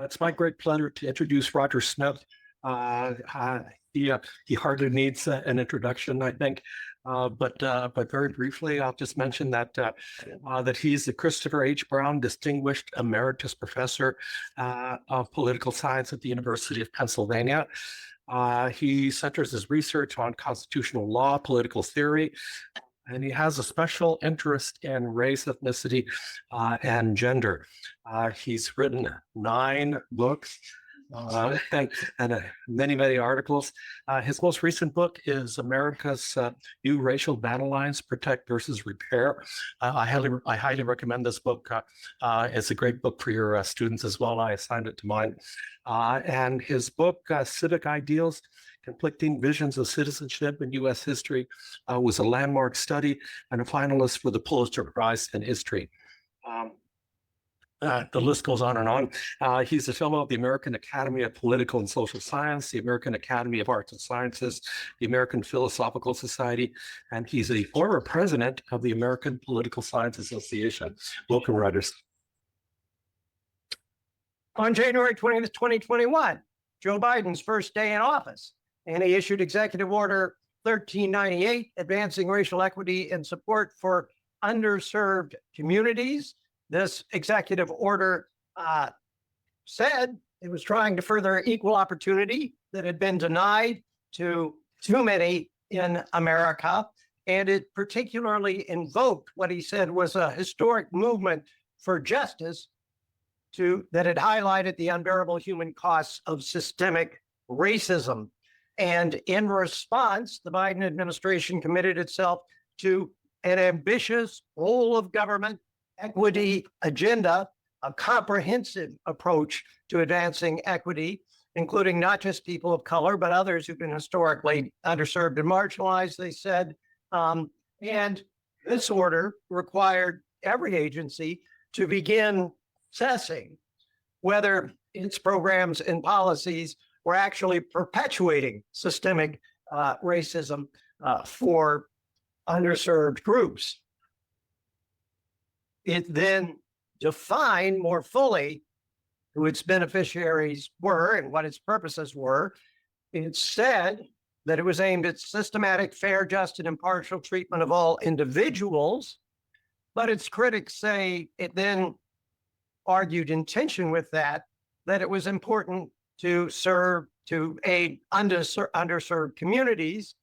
It's my great pleasure to introduce Roger Smith. He hardly needs an introduction, I think. But very briefly, I'll just mention that he's the Christopher H. Browne Distinguished Emeritus Professor of Political Science at the University of Pennsylvania. He centers his research on constitutional law, political theory, and he has a special interest in race, ethnicity, and gender. He's written 9 books and many articles. His most recent book is America's New Racial Battle Lines: Protect versus Repair. I highly recommend this book. It's a great book for your students as well. I assigned it to mine. And his book, Civic Ideals: Conflicting Visions of Citizenship in U.S. History, was a landmark study and a finalist for the Pulitzer Prize in History. The list goes on and on. He's a fellow of the American Academy of Political and Social Science, the American Academy of Arts and Sciences, the American Philosophical Society, and he's a former president of the American Political Science Association. Welcome, Rogers. On January 20th, 2021, Joe Biden's first day in office, and he issued Executive Order 1398, advancing racial equity and support for underserved communities. This executive order said it was trying to further equal opportunity that had been denied to too many in America. And it particularly invoked what he said was a historic movement for justice that had highlighted the unbearable human costs of systemic racism. And in response, the Biden administration committed itself to an ambitious whole of government equity agenda, a comprehensive approach to advancing equity, including not just people of color, but others who've been historically underserved and marginalized, they said. And this order required every agency to begin assessing whether its programs and policies were actually perpetuating systemic racism for underserved groups. It then defined more fully who its beneficiaries were and what its purposes were. It said that it was aimed at systematic, fair, just, and impartial treatment of all individuals, but its critics say it then argued in tension with that it was important to aid underserved communities,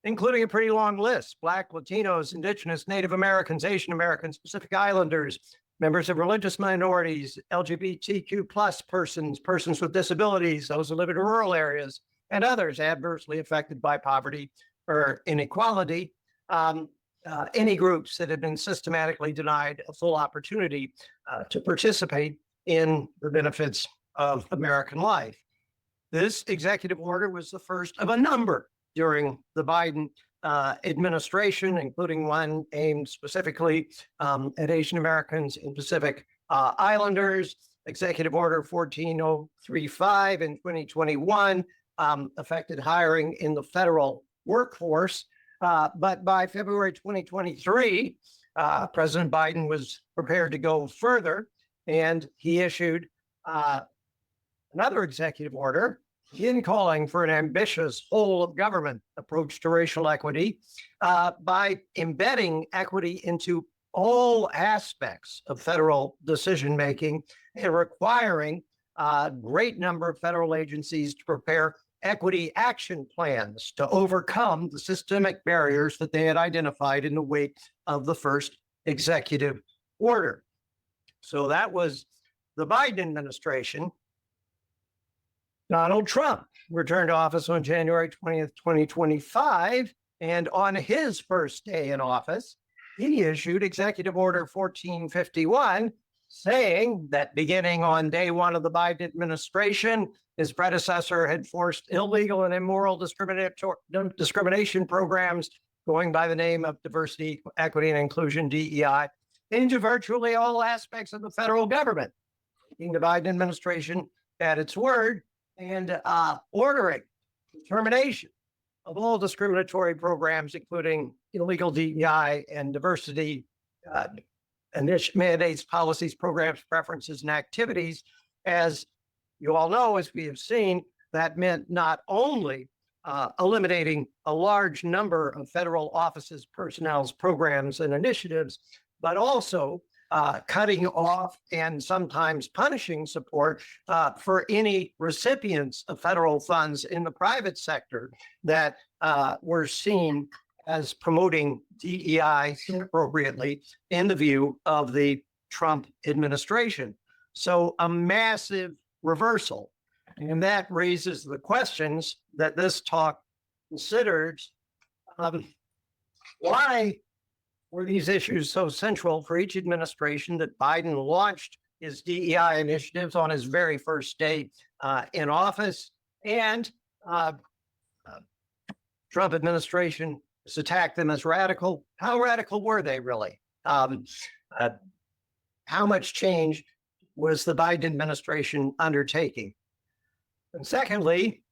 including a pretty long list: Black, Latinos, Indigenous, Native Americans, Asian Americans, Pacific Islanders, members of religious minorities, LGBTQ plus persons with disabilities, those who live in rural areas, and others adversely affected by poverty or inequality, any groups that have been systematically denied a full opportunity to participate in the benefits of American life. This executive order was the first of a number during the Biden administration, including one aimed specifically at Asian Americans and Pacific Islanders. Executive Order 14035 in 2021 affected hiring in the federal workforce. But by February 2023, President Biden was prepared to go further, and he issued another executive order in calling for an ambitious whole of government approach to racial equity by embedding equity into all aspects of federal decision-making and requiring a great number of federal agencies to prepare equity action plans to overcome the systemic barriers that they had identified in the wake of the first executive order. So that was the Biden administration. Donald Trump returned to office on January 20th, 2025, and on his first day in office, he issued Executive Order 1451, saying that beginning on day one of the Biden administration, his predecessor had forced illegal and immoral discrimination programs going by the name of Diversity, Equity, and Inclusion, DEI, into virtually all aspects of the federal government. taking the Biden administration at its word and ordering the termination of all discriminatory programs, including illegal DEI and diversity mandates, policies, programs, preferences, and activities. As you all know, as we have seen, that meant not only eliminating a large number of federal offices, personnel's programs, and initiatives, but also cutting off and sometimes punishing support for any recipients of federal funds in the private sector that were seen as promoting DEI inappropriately in the view of the Trump administration. So a massive reversal. And that raises the questions that this talk considers. Why were these issues so central for each administration that Biden launched his DEI initiatives on his very first day in office? And Trump administration has attacked them as radical. How radical were they really? How much change was the Biden administration undertaking? And secondly,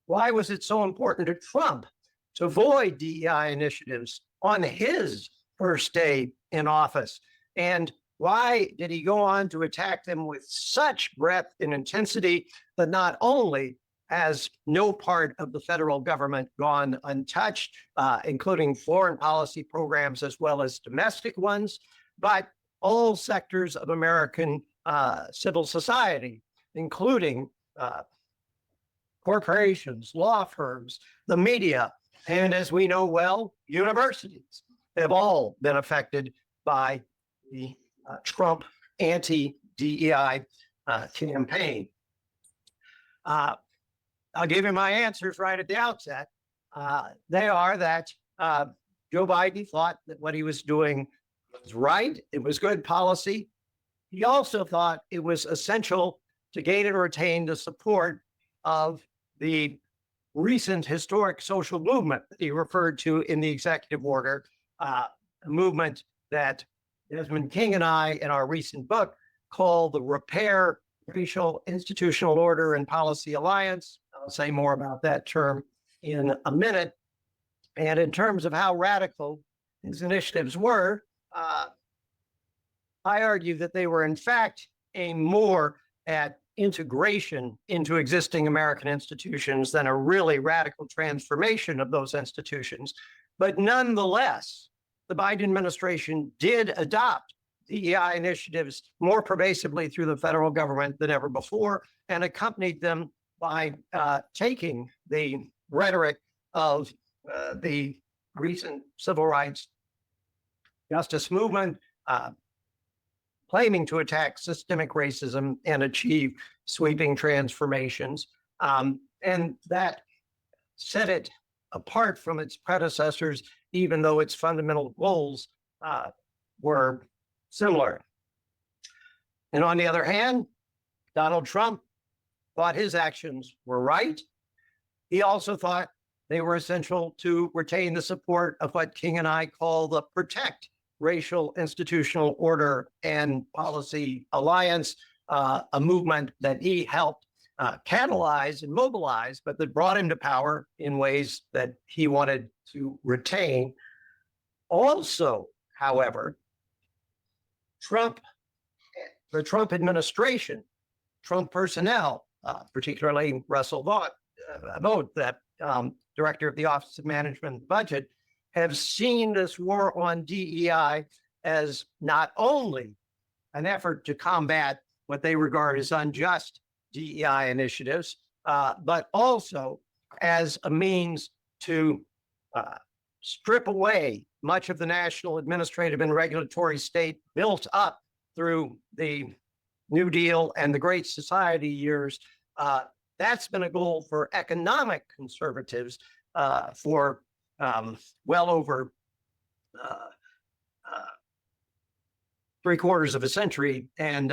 why was it so important to Trump to avoid DEI initiatives on his first day in office? And why did he go on to attack them with such breadth and intensity that not only has no part of the federal government gone untouched, including foreign policy programs as well as domestic ones, but all sectors of American civil society, including corporations, law firms, the media, and as we know well, universities have all been affected by the Trump anti-DEI campaign. I'll give you my answers right at the outset. They are that Joe Biden thought that what he was doing was right. It was good policy. He also thought it was essential to gain and retain the support of the recent historic social movement that he referred to in the executive order, a movement that Desmond King and I, in our recent book, call the Repair Racial Institutional Order and Policy Alliance. I'll say more about that term in a minute. And in terms of how radical his initiatives were, I argue that they were in fact aimed more at integration into existing American institutions than a really radical transformation of those institutions. But nonetheless, the Biden administration did adopt DEI initiatives more pervasively through the federal government than ever before, and accompanied them by taking the rhetoric of the recent civil rights justice movement, claiming to attack systemic racism and achieve sweeping transformations. And that set it apart from its predecessors, even though its fundamental goals were similar. And on the other hand, Donald Trump thought his actions were right. He also thought they were essential to retain the support of what King and I call the Protect Racial Institutional Order and Policy Alliance, a movement that he helped catalyze and mobilize, but that brought him to power in ways that he wanted to retain. Also, however, the Trump administration, Trump personnel, particularly Russell Vought, that director of the Office of Management and Budget, have seen this war on DEI as not only an effort to combat what they regard as unjust DEI initiatives, but also as a means to strip away much of the national administrative and regulatory state built up through the New Deal and the Great Society years. That's been a goal for economic conservatives for well over 3/4 of a century, and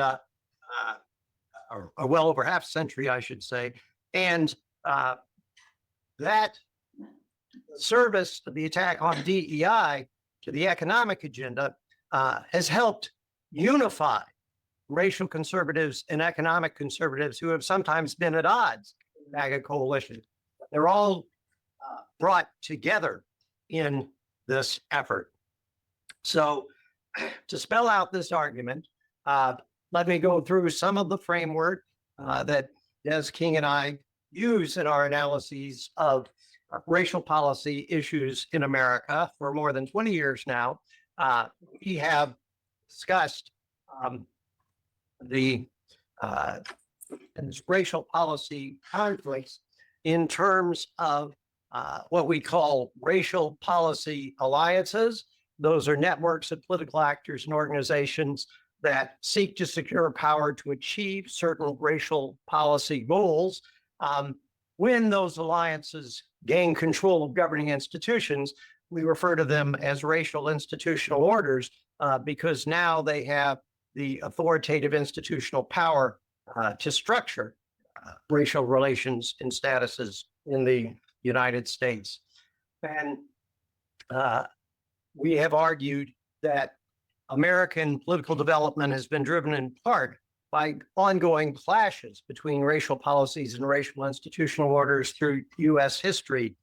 or well over half a century, I should say. And that service of the attack on DEI to the economic agenda has helped unify racial conservatives and economic conservatives who have sometimes been at odds in the MAGA coalition. They're all brought together in this effort. So to spell out this argument, let me go through some of the framework that Des King and I use in our analyses of racial policy issues in America for more than 20 years now. We have discussed the racial policy conflicts in terms of what we call racial policy alliances. Those are networks of political actors and organizations that seek to secure power to achieve certain racial policy goals. When those alliances gain control of governing institutions, we refer to them as racial institutional orders because now they have the authoritative institutional power to structure racial relations and statuses in the United States. And we have argued that American political development has been driven in part by ongoing clashes between racial policies and racial institutional orders through U.S. history,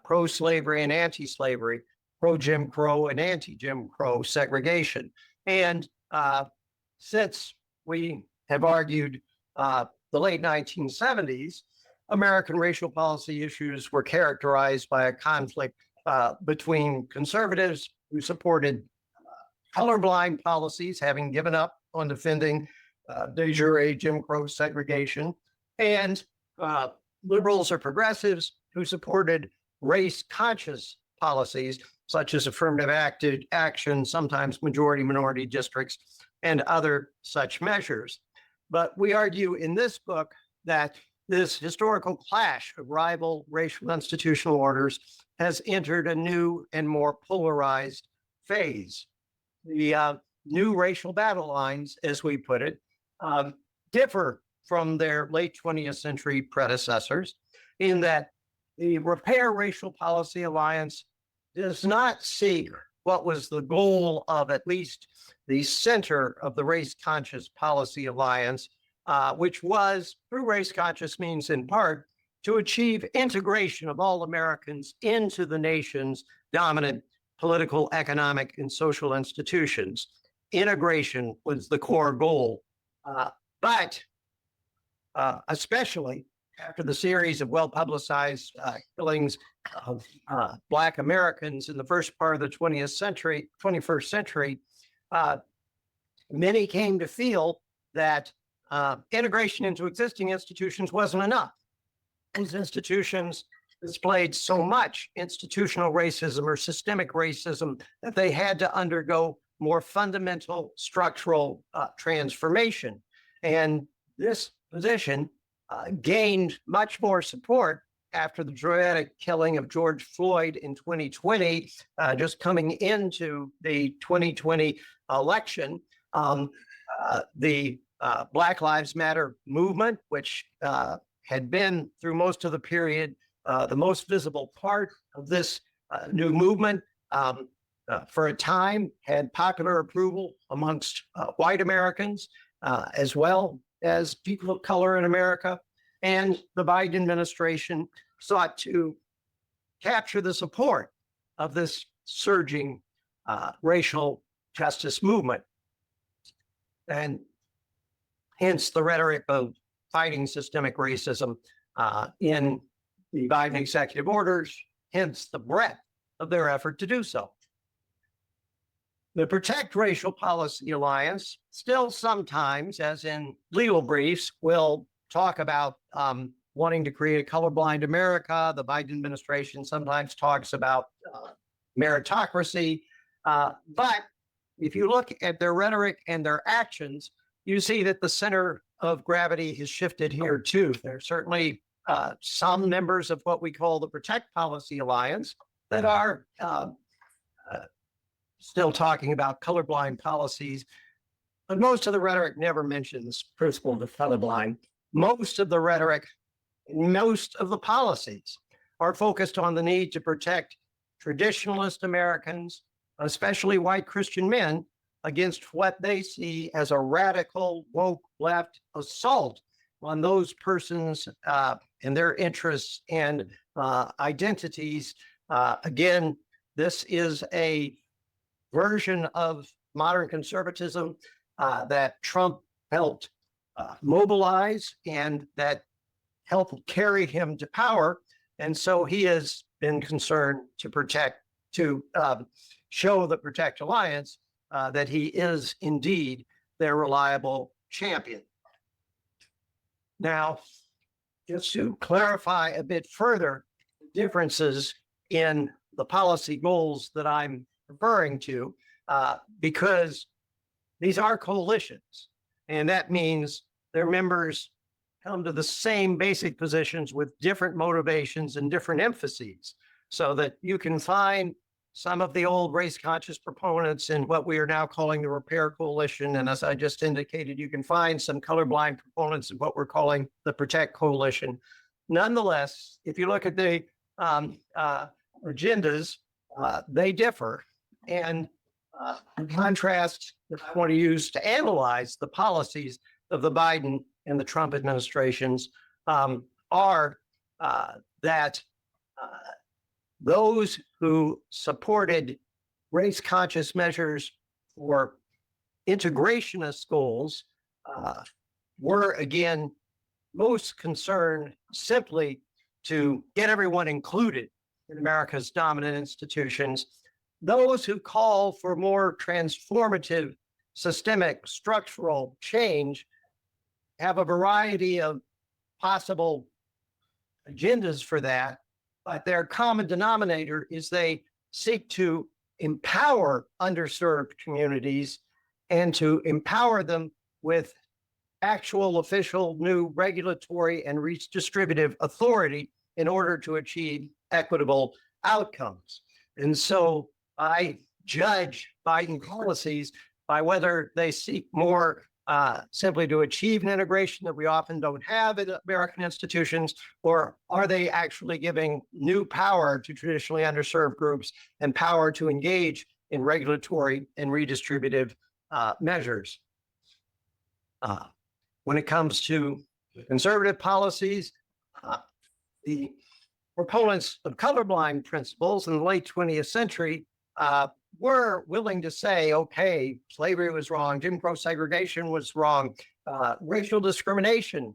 pro-slavery and anti-slavery, pro-Jim Crow and anti-Jim Crow segregation. And since we have argued the late 1970s, American racial policy issues were characterized by a conflict between conservatives who supported colorblind policies, having given up on defending de jure Jim Crow segregation, and liberals or progressives who supported race-conscious policies, such as affirmative action, sometimes majority-minority districts, and other such measures. But we argue in this book that this historical clash of rival racial institutional orders has entered a new and more polarized phase. The new racial battle lines, as we put it, differ from their late 20th century predecessors in that the Repair Racial Policy Alliance does not seek what was the goal of at least the center of the Race Conscious Policy Alliance, which was, through race conscious means in part, to achieve integration of all Americans into the nation's dominant political, economic, and social institutions. Integration was the core goal. But especially after the series of well-publicized killings of Black Americans in the first part of the 21st century, many came to feel that integration into existing institutions wasn't enough. These institutions displayed so much institutional racism or systemic racism that they had to undergo more fundamental structural transformation. And this position gained much more support after the dramatic killing of George Floyd in 2020, just coming into the 2020 election. The Black Lives Matter movement, which had been through most of the period the most visible part of this new movement, for a time had popular approval amongst white Americans as well as people of color in America. And the Biden administration sought to capture the support of this surging racial justice movement. And hence the rhetoric of fighting systemic racism in the Biden executive orders, hence the breadth of their effort to do so. The Protect Racial Policy Alliance still sometimes, as in legal briefs, will talk about wanting to create a colorblind America. The Biden administration sometimes talks about meritocracy. But if you look at their rhetoric and their actions, you see that the center of gravity has shifted here too. There are certainly some members of what we call the Protect Policy Alliance that are still talking about colorblind policies, but most of the rhetoric never mentions principle of colorblind. Most of the rhetoric, most of the policies are focused on the need to protect traditionalist Americans, especially white Christian men, against what they see as a radical woke left assault on those persons and their interests and identities. Again, this is a version of modern conservatism that Trump helped mobilize and that helped carry him to power. And so he has been concerned to show the Protect Alliance that he is indeed their reliable champion. Now, just to clarify a bit further, differences in the policy goals that I'm referring to, because these are coalitions, and that means their members come to the same basic positions with different motivations and different emphases, so that you can find some of the old race-conscious proponents in what we are now calling the Repair Coalition. And as I just indicated, you can find some colorblind proponents of what we're calling the Protect Coalition. Nonetheless, if you look at the agendas, they differ. And in contrast, that I want to use to analyze the policies of the Biden and the Trump administrations are that those who supported race-conscious measures for integrationist goals were, again, most concerned simply to get everyone included in America's dominant institutions. Those who call for more transformative, systemic, structural change have a variety of possible agendas for that, but their common denominator is they seek to empower underserved communities and to empower them with actual official new regulatory and redistributive authority in order to achieve equitable outcomes. And so I judge Biden policies by whether they seek more simply to achieve an integration that we often don't have in American institutions, or are they actually giving new power to traditionally underserved groups and power to engage in regulatory and redistributive measures? When it comes to conservative policies, the proponents of colorblind principles in the late 20th century were willing to say, okay, slavery was wrong, Jim Crow segregation was wrong, racial discrimination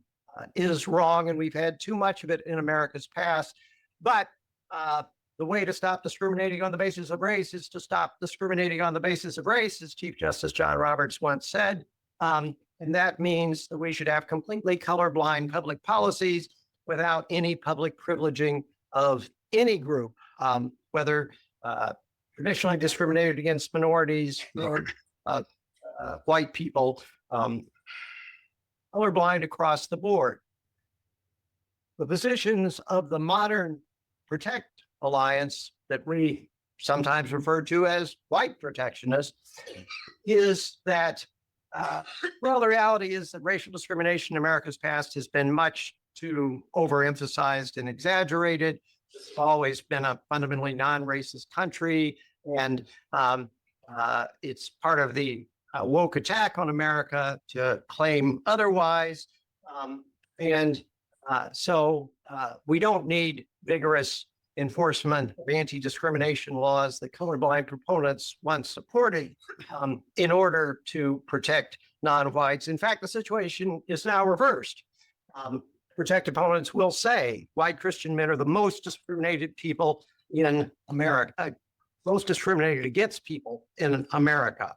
is wrong, and we've had too much of it in America's past. But the way to stop discriminating on the basis of race is to stop discriminating on the basis of race, as Chief Justice John Roberts once said. And that means that we should have completely colorblind public policies without any public privileging of any group, whether traditionally discriminated against minorities or white people, colorblind across the board. The positions of the modern Protect Alliance, that we sometimes refer to as white protectionists, is that, well, the reality is that racial discrimination in America's past has been much too overemphasized and exaggerated. It's always been a fundamentally non-racist country, and it's part of the woke attack on America to claim otherwise. So we don't need vigorous enforcement of anti-discrimination laws that colorblind proponents once supported in order to protect non-whites. In fact, the situation is now reversed. Protect opponents will say white Christian men are the most discriminated people in America, most discriminated against people in America.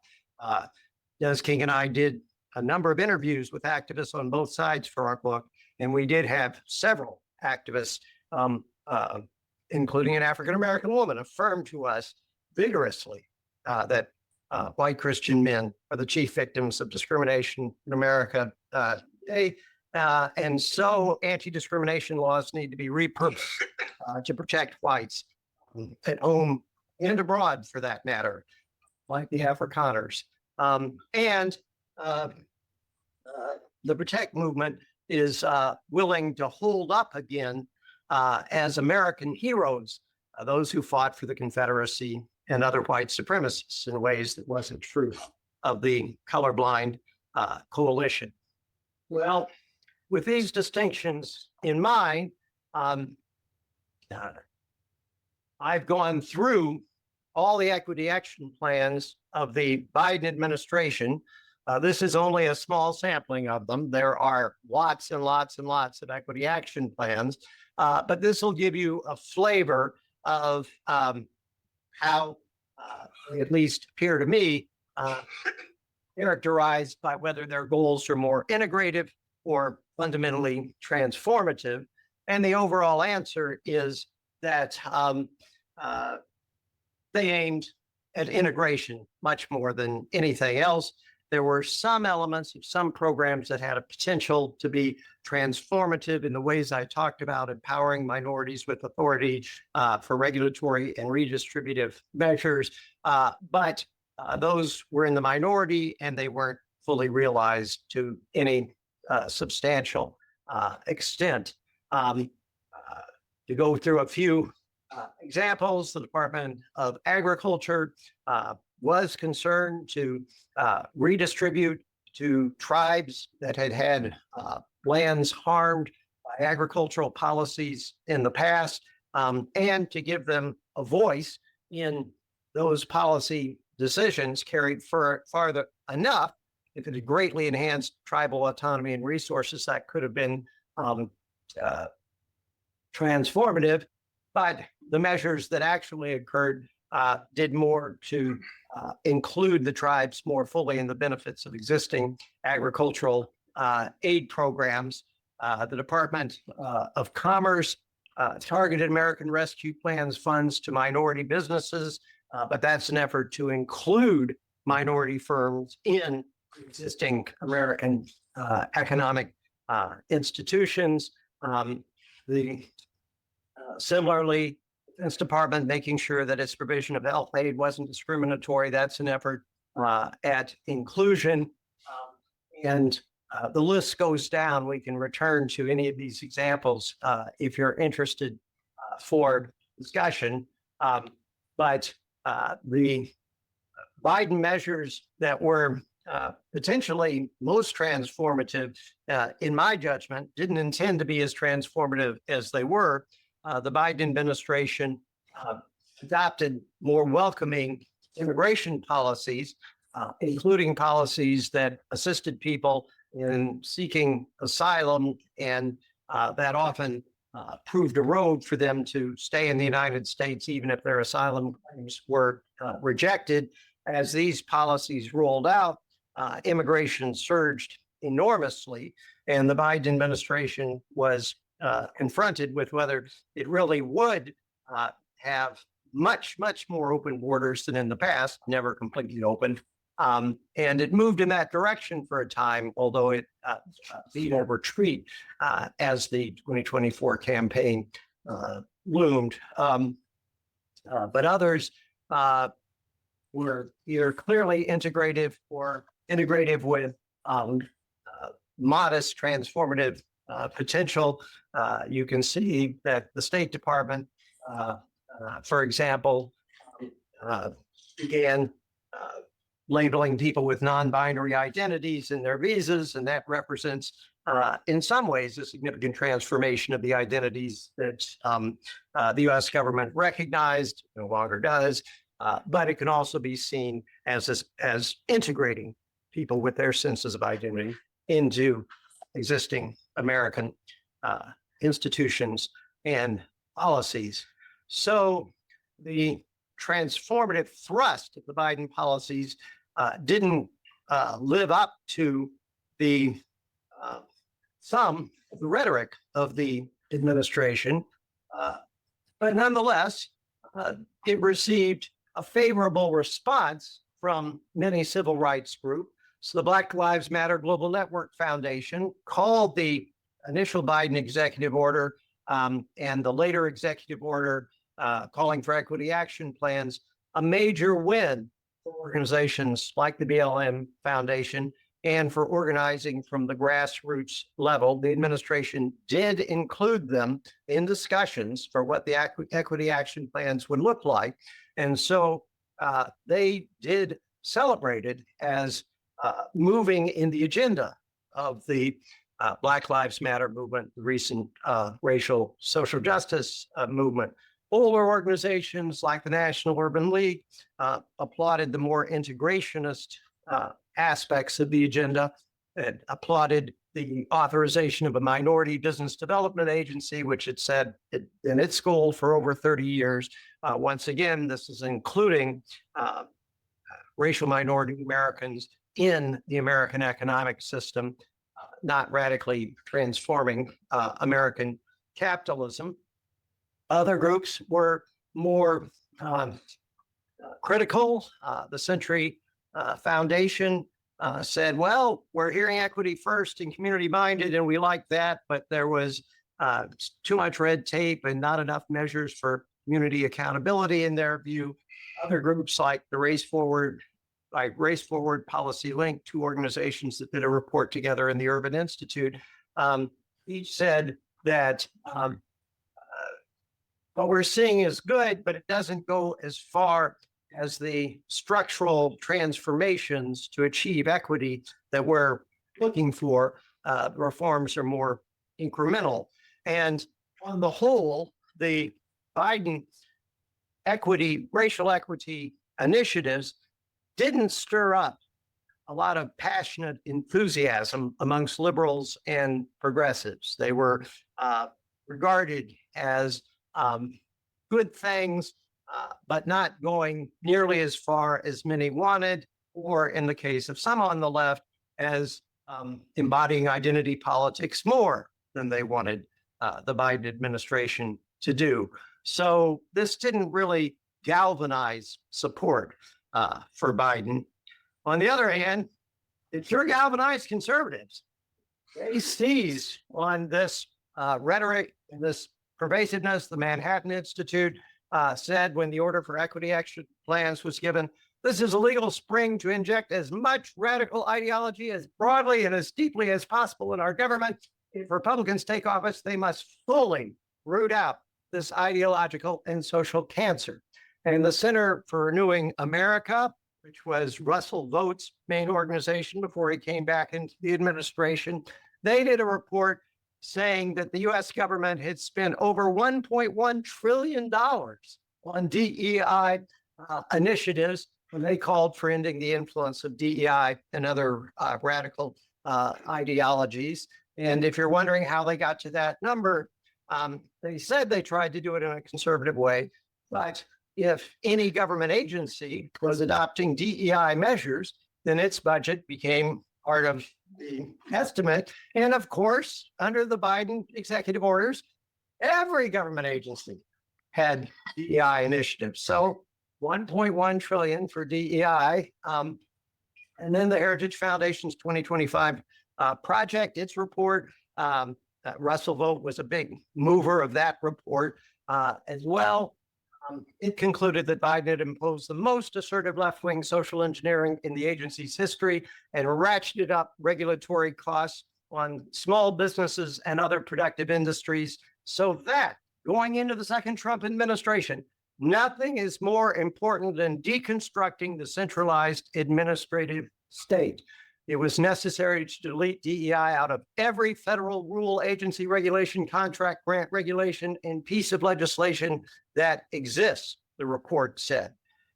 Des King and I did a number of interviews with activists on both sides for our book, and we did have several activists, including an African-American woman, affirm to us vigorously that white Christian men are the chief victims of discrimination in America today. And so anti-discrimination laws need to be repurposed to protect whites at home and abroad, for that matter, like the Afrikaners. And the Protect movement is willing to hold up again as American heroes those who fought for the Confederacy and other white supremacists in ways that wasn't true of the colorblind coalition. Well, with these distinctions in mind, I've gone through all the equity action plans of the Biden administration. This is only a small sampling of them. There are lots and lots and lots of equity action plans, but this will give you a flavor of how they at least appear to me characterized by whether their goals are more integrative or fundamentally transformative. And the overall answer is that they aimed at integration much more than anything else. There were some elements of some programs that had a potential to be transformative in the ways I talked about, empowering minorities with authority for regulatory and redistributive measures. But those were in the minority and they weren't fully realized to any substantial extent. To go through a few examples, the Department of Agriculture was concerned to redistribute to tribes that had had lands harmed by agricultural policies in the past, and to give them a voice in those policy decisions carried farther enough. If it had greatly enhanced tribal autonomy and resources, that could have been transformative, but the measures that actually occurred did more to include the tribes more fully in the benefits of existing agricultural aid programs. The Department of Commerce targeted American Rescue Plan's funds to minority businesses, but that's an effort to include minority firms in existing American economic institutions. Similarly, Defense Department making sure that its provision of health aid wasn't discriminatory. That's an effort at inclusion. And the list goes down. We can return to any of these examples if you're interested for discussion. But the Biden measures that were potentially most transformative, in my judgment, didn't intend to be as transformative as they were. The Biden administration adopted more welcoming immigration policies, including policies that assisted people in seeking asylum, and that often proved a road for them to stay in the United States, even if their asylum claims were rejected. As these policies rolled out, immigration surged enormously, and the Biden administration was confronted with whether it really would have much, much more open borders than in the past, never completely open. And it moved in that direction for a time, although it beat a retreat as the 2024 campaign loomed. But others were either clearly integrative or integrative with modest transformative potential. You can see that the State Department, for example, began labeling people with non-binary identities in their visas, and that represents, in some ways, a significant transformation of the identities that the U.S. government recognized, no longer does, but it can also be seen as integrating people with their senses of identity into existing American institutions and policies. So the transformative thrust of the Biden policies didn't live up to the some of the rhetoric of the administration, but nonetheless, it received a favorable response from many civil rights groups. So the Black Lives Matter Global Network Foundation called the initial Biden executive order and the later executive order calling for equity action plans a major win for organizations like the BLM Foundation and for organizing from the grassroots level. The administration did include them in discussions for what the equity action plans would look like. And so they did celebrated as moving in the agenda of the Black Lives Matter movement, the recent racial social justice movement. Older organizations like the National Urban League applauded the more integrationist aspects of the agenda and applauded the authorization of a minority business development agency, which it said in its goal for over 30 years. Once again, this is including racial minority Americans in the American economic system, not radically transforming American capitalism. Other groups were more critical. The Century Foundation said, well, we're hearing equity first and community minded, and we like that, but there was too much red tape and not enough measures for community accountability in their view. Other groups like the Race Forward Policy Link, two organizations that did a report together in the Urban Institute, each said that what we're seeing is good, but it doesn't go as far as the structural transformations to achieve equity that we're looking for. Reforms are more incremental. And on the whole, the Biden racial equity initiatives didn't stir up a lot of passionate enthusiasm amongst liberals and progressives. They were regarded as good things, but not going nearly as far as many wanted, or in the case of some on the left, as embodying identity politics more than they wanted the Biden administration to do. So this didn't really galvanize support for Biden. On the other hand, it sure galvanized conservatives. They seized on this rhetoric and this pervasiveness. The Manhattan Institute said when the Order for Equity Action Plans was given, this is a legal spring to inject as much radical ideology as broadly and as deeply as possible in our government. If Republicans take office, they must fully root out this ideological and social cancer. And the Center for Renewing America, which was Russell Vought's main organization before he came back into the administration, they did a report saying that the US government had spent over $1.1 trillion on DEI initiatives when they called for ending the influence of DEI and other radical ideologies. And if you're wondering how they got to that number, they said they tried to do it in a conservative way, but if any government agency was adopting DEI measures, then its budget became part of the estimate. And of course, under the Biden executive orders, every government agency had DEI initiatives. So 1.1 trillion for DEI. And then the Heritage Foundation's 2025 project, its report, Russell Vought was a big mover of that report as well. It concluded that Biden had imposed the most assertive left-wing social engineering in the agency's history and ratcheted up regulatory costs on small businesses and other productive industries, so that going into the second Trump administration, nothing is more important than deconstructing the centralized administrative state. It was necessary to delete DEI out of every federal rule, agency regulation, contract, grant regulation, and piece of legislation that exists, the report said.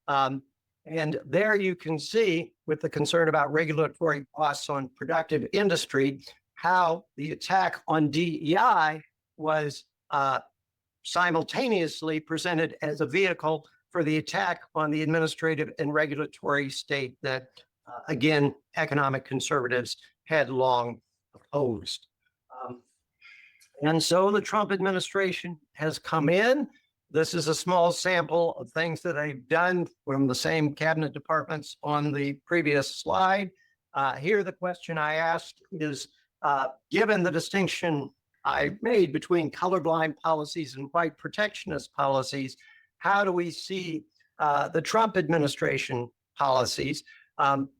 And there you can see, with the concern about regulatory costs on productive industry, how the attack on DEI was simultaneously presented as a vehicle for the attack on the administrative and regulatory state that again, economic conservatives had long opposed. And so the Trump administration has come in. This is a small sample of things that they've done from the same cabinet departments on the previous slide. Here, the question I asked is, given the distinction I made between colorblind policies and white protectionist policies, how do we see the Trump administration policies?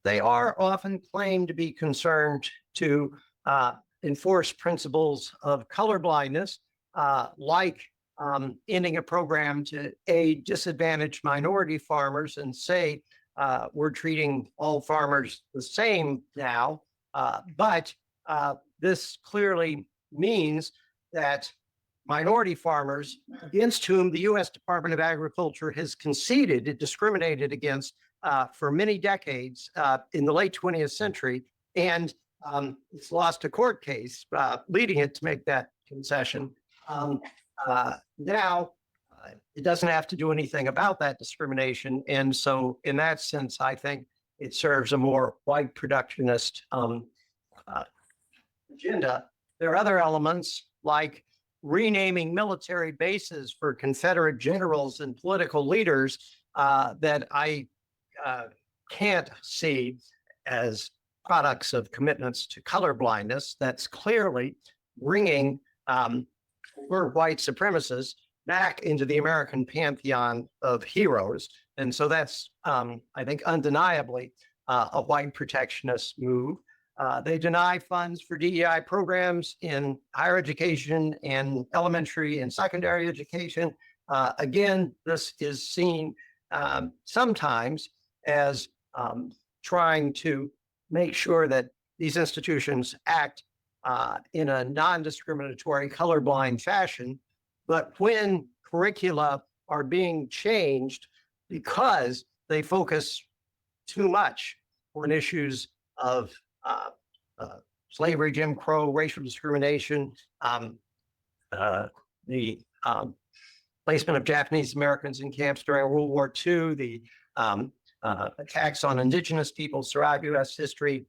They are often claimed to be concerned to enforce principles of colorblindness, like ending a program to aid disadvantaged minority farmers and say we're treating all farmers the same now. But this clearly means that minority farmers against whom the U.S. Department of Agriculture has conceded it discriminated against for many decades in the late 20th century, and it's lost a court case leading it to make that concession. Now, it doesn't have to do anything about that discrimination. And so in that sense, I think it serves a more white protectionist agenda. There are other elements like renaming military bases for Confederate generals and political leaders that I can't see as products of commitments to colorblindness. That's clearly bringing white supremacists back into the American pantheon of heroes. And so that's, I think, undeniably a white protectionist move. They deny funds for DEI programs in higher education and elementary and secondary education. Again, this is seen sometimes as trying to make sure that these institutions act in a non-discriminatory, colorblind fashion. But when curricula are being changed because they focus too much on issues of slavery, Jim Crow, racial discrimination, the placement of Japanese Americans in camps during World War II, the attacks on indigenous peoples throughout U.S. history,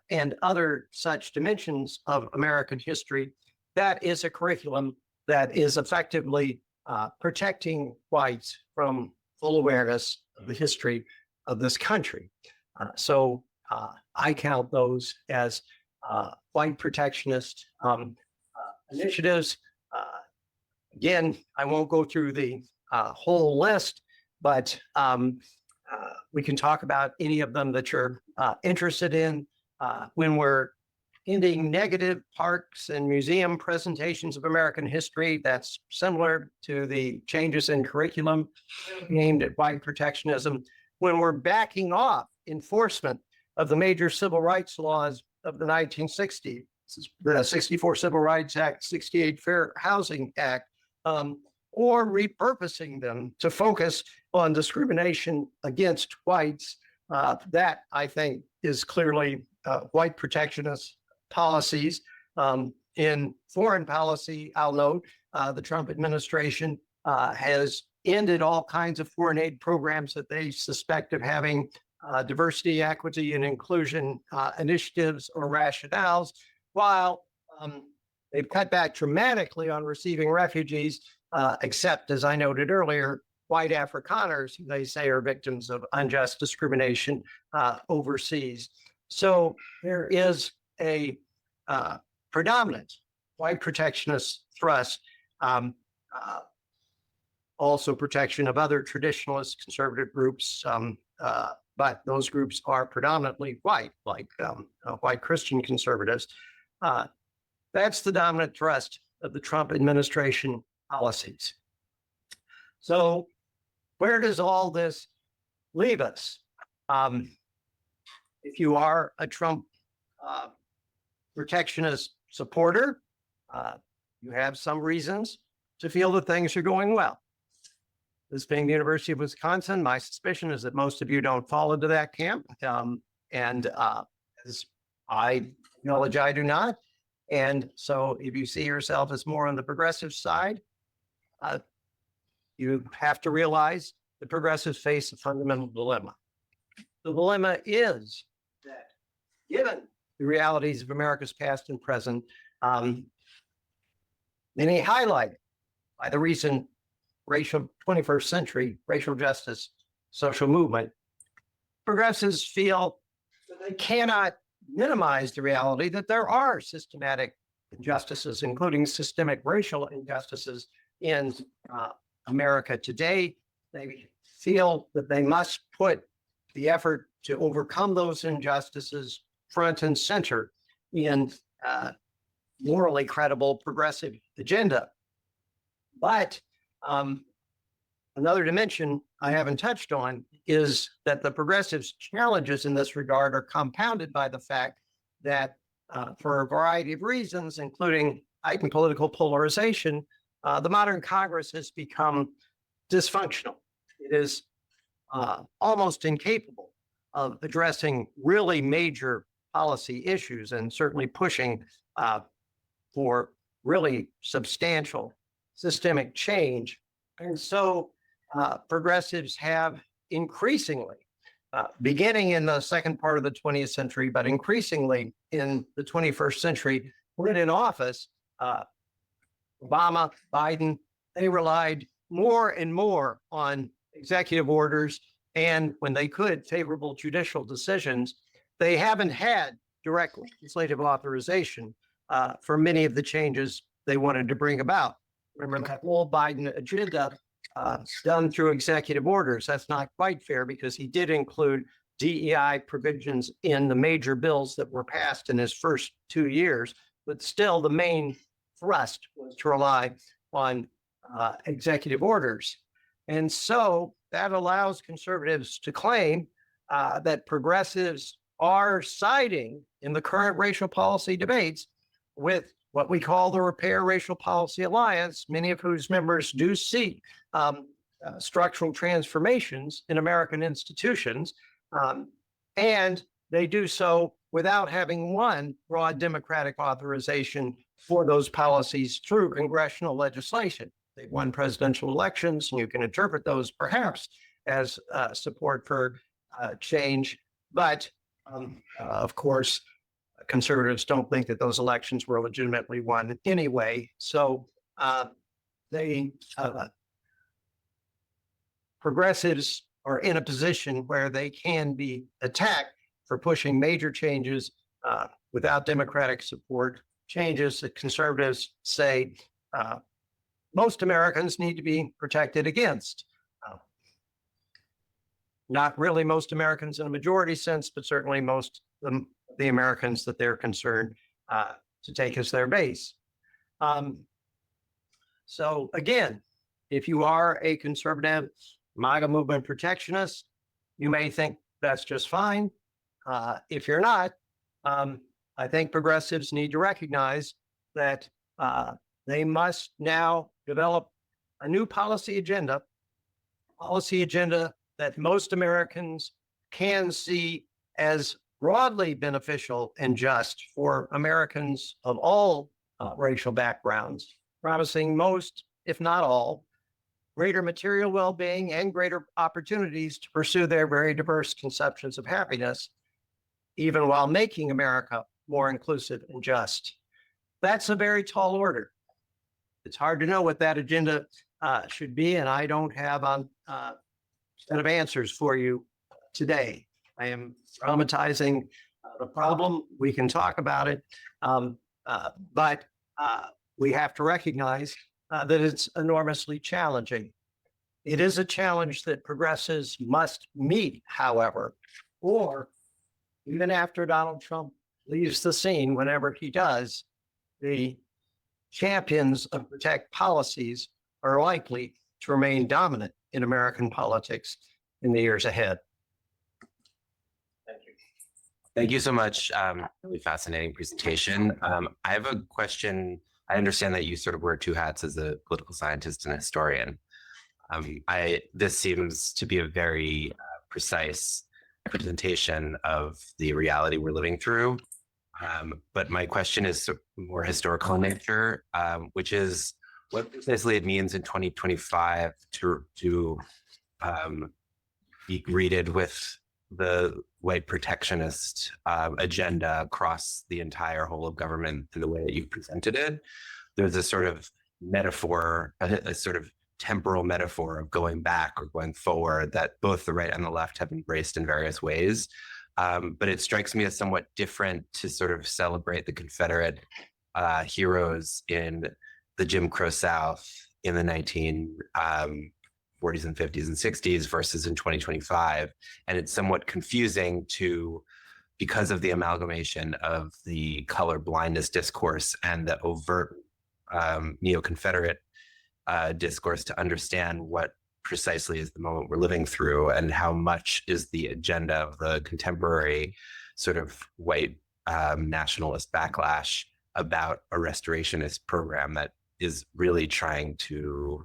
and other such dimensions of American history, that is a curriculum that is effectively protecting whites from full awareness of the history of this country. So I count those as white protectionist initiatives. Again, I won't go through the whole list, but we can talk about any of them that you're interested in. When we're ending negative parks and museum presentations of American history, that's similar to the changes in curriculum aimed at white protectionism. When we're backing off enforcement of the major civil rights laws of the 1960s, the 64 Civil Rights Act, 68 Fair Housing Act, or repurposing them to focus on discrimination against whites, that I think is clearly white protectionist policies. In foreign policy, I'll note the Trump administration has ended all kinds of foreign aid programs that they suspect of having diversity, equity, and inclusion initiatives or rationales, while they've cut back dramatically on receiving refugees, except, as I noted earlier, white Afrikaners, who they say are victims of unjust discrimination overseas. So there is a predominant white protectionist thrust, also protection of other traditionalist conservative groups, but those groups are predominantly white, like white Christian conservatives. That's the dominant thrust of the Trump administration policies. So where does all this leave us? If you are a Trump protectionist supporter, you have some reasons to feel that things are going well. This being the University of Wisconsin, my suspicion is that most of you don't fall into that camp. And as I acknowledge, I do not. And so if you see yourself as more on the progressive side, you have to realize the progressives face a fundamental dilemma. The dilemma is that given the realities of America's past and present, many highlighted by the recent 21st century racial justice social movement, progressives feel that they cannot minimize the reality that there are systematic injustices, including systemic racial injustices in America today. They feel that they must put the effort to overcome those injustices front and center in morally credible progressive agenda. But Another dimension I haven't touched on is that the progressives' challenges in this regard are compounded by the fact that for a variety of reasons, including heightened political polarization, the modern Congress has become dysfunctional. It is almost incapable of addressing really major policy issues and certainly pushing for really substantial systemic change. And so progressives have increasingly, beginning in the second part of the 20th century, but increasingly in the 21st century, when in office, Obama, Biden, they relied more and more on executive orders and, when they could, favorable judicial decisions. They haven't had direct legislative authorization for many of the changes they wanted to bring about. Remember, that whole Biden agenda done through executive orders. That's not quite fair because he did include DEI provisions in the major bills that were passed in his first 2 years, but still the main thrust was to rely on executive orders. And so that allows conservatives to claim that progressives are siding in the current racial policy debates with what we call the Repair Racial Policy Alliance, many of whose members do seek structural transformations in American institutions. And they do so without having won broad Democratic authorization for those policies through congressional legislation. They've won presidential elections, and you can interpret those perhaps as support for change. But of course, conservatives don't think that those elections were legitimately won anyway. So progressives are in a position where they can be attacked for pushing major changes without Democratic support, changes that conservatives say most Americans need to be protected against. Not really most Americans in a majority sense, but certainly most of the Americans that they're concerned to take as their base. So again, if you are a conservative MAGA movement protectionist, you may think that's just fine. If you're not, I think progressives need to recognize that they must now develop a new policy agenda that most Americans can see as broadly beneficial and just for Americans of all racial backgrounds, promising most, if not all, greater material well-being and greater opportunities to pursue their very diverse conceptions of happiness, even while making America more inclusive and just. That's a very tall order. It's hard to know what that agenda should be, and I don't have a set of answers for you today. I am dramatizing the problem. We can talk about it, but we have to recognize that it's enormously challenging. It is a challenge that progressives must meet, however, or even after Donald Trump leaves the scene, whenever he does, the champions of protect policies are likely to remain dominant in American politics in the years ahead. Thank you. Thank you so much. Really fascinating presentation. I have a question. I understand that you sort of wear two hats as a political scientist and a historian. This seems to be a very precise representation of the reality we're living through. But my question is more historical in nature, which is what precisely it means in 2025 to be greeted with the white protectionist agenda across the entire whole of government in the way that you presented it. There's a sort of metaphor, a sort of temporal metaphor of going back or going forward that both the right and the left have embraced in various ways. But it strikes me as somewhat different to sort of celebrate the Confederate heroes in the Jim Crow South in the 1940s and 50s and 60s versus in 2025. And it's somewhat confusing because of the amalgamation of the color blindness discourse and the overt neo-Confederate discourse to understand what precisely is the moment we're living through, and how much is the agenda of the contemporary sort of white nationalist backlash about a restorationist program that is really trying to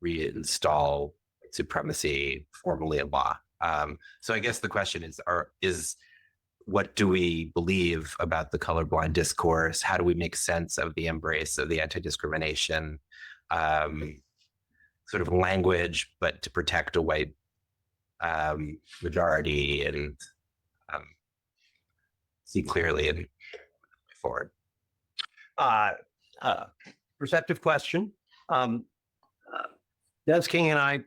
reinstall supremacy formally in law. So I guess the question is what do we believe about the colorblind discourse? How do we make sense of the embrace of the anti-discrimination sort of language, but to protect a white majority and see clearly and forward? Perceptive question. Des King and I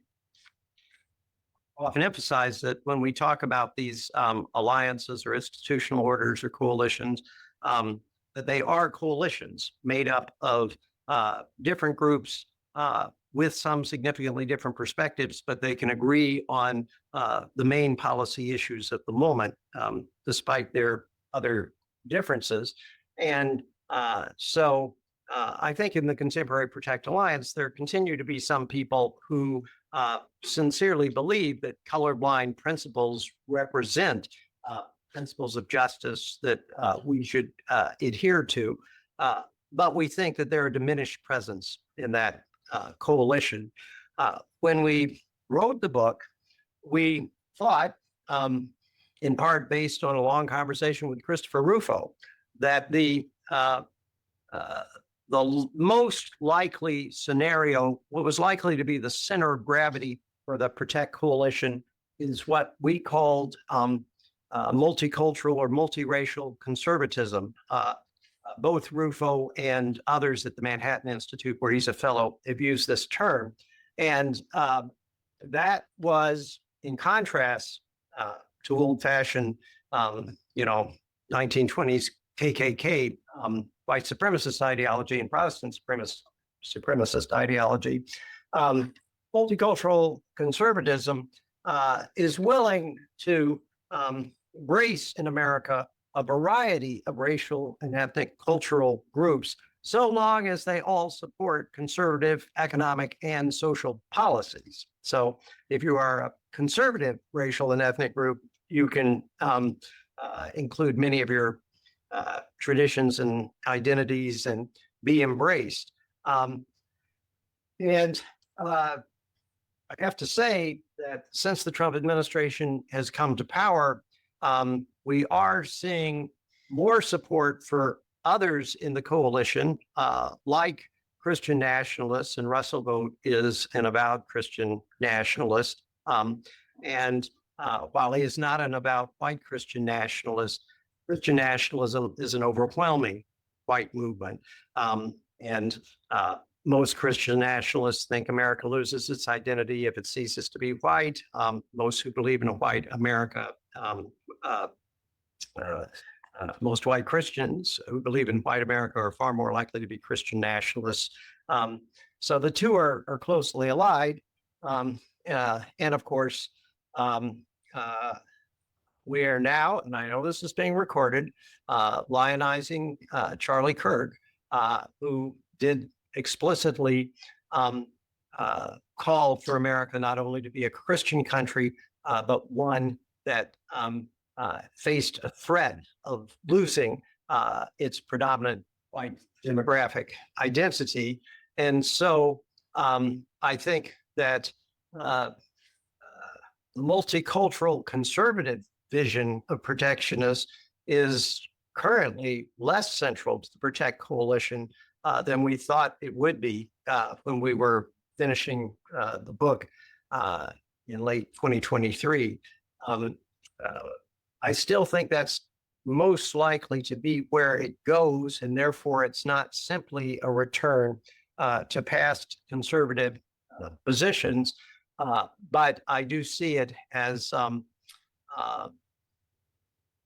often emphasize that when we talk about these alliances or institutional orders or coalitions, that they are coalitions made up of different groups with some significantly different perspectives, but they can agree on the main policy issues at the moment, despite their other differences. And so I think in the Contemporary Protect Alliance, there continue to be some people who sincerely believe that colorblind principles represent principles of justice that we should adhere to. But we think that they're a diminished presence in that coalition. When we wrote the book, we thought, in part based on a long conversation with Christopher Rufo, that the most likely scenario, what was likely to be the center of gravity for the Protect Coalition, is what we called multicultural or multiracial conservatism. Both Rufo and others at the Manhattan Institute, where he's a fellow, have used this term. And that was in contrast to old-fashioned, 1920s KKK white supremacist ideology and Protestant supremacist ideology. Multicultural conservatism is willing to embrace in America a variety of racial and ethnic cultural groups, so long as they all support conservative economic and social policies. So if you are a conservative racial and ethnic group, you can include many of your traditions and identities and be embraced. And I have to say that since the Trump administration has come to power, we are seeing more support for others in the coalition, like Christian nationalists, and Russell Vogt is an avowed Christian nationalist. And while he is not an avowed white Christian nationalist, Christian nationalism is an overwhelming white movement. And most Christian nationalists think America loses its identity if it ceases to be white. Most who believe in a white America, most white Christians who believe in white America are far more likely to be Christian nationalists. So the two are closely allied. And of course, we are now, and I know this is being recorded, lionizing Charlie Kirk, who did explicitly call for America not only to be a Christian country, but one that faced a threat of losing its predominant white demographic identity. And so I think that the multicultural conservative vision of protectionists is currently less central to the Protect Coalition than we thought it would be when we were finishing the book in late 2023. I still think that's most likely to be where it goes, and therefore it's not simply a return to past conservative positions, but I do see it as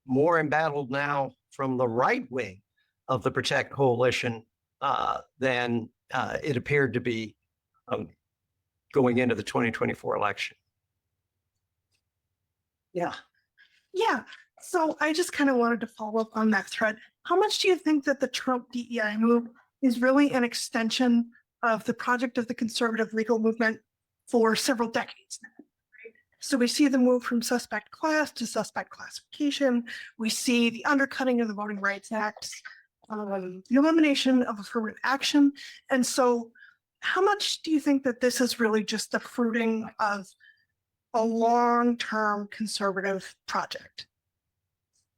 more embattled now from the right wing of the Protect Coalition than it appeared to be going into the 2024 election. Yeah. So I just kind of wanted to follow up on that thread. How much do you think that the Trump DEI move is really an extension of the project of the conservative legal movement for several decades now. Right? So we see the move from suspect class to suspect classification. We see the undercutting of the Voting Rights Act, the elimination of affirmative action. And so how much do you think that this is really just the fruiting of a long-term conservative project?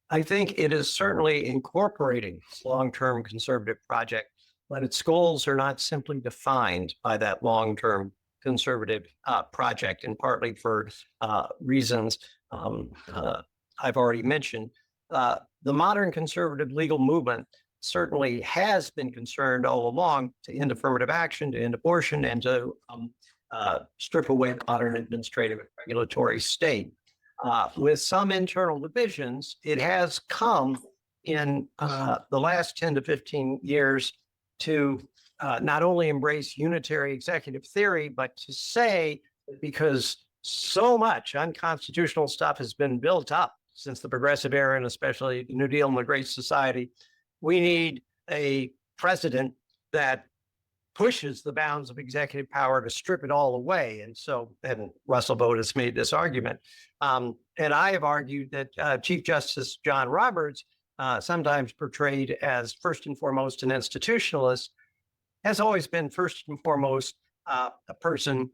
I think it is certainly incorporating long-term conservative project, but its goals are not simply defined by that long-term conservative project, and partly for reasons I've already mentioned. The modern conservative legal movement certainly has been concerned all along to end affirmative action, to end abortion, and to strip away the modern administrative and regulatory state. With some internal divisions, it has come in the last 10 to 15 years to not only embrace unitary executive theory, but to say that because so much unconstitutional stuff has been built up since the Progressive Era, and especially the New Deal and the Great Society, we need a president that pushes the bounds of executive power to strip it all away. And Russell Vought has made this argument. And I have argued that Chief Justice John Roberts, sometimes portrayed as first and foremost an institutionalist, has always been first and foremost a person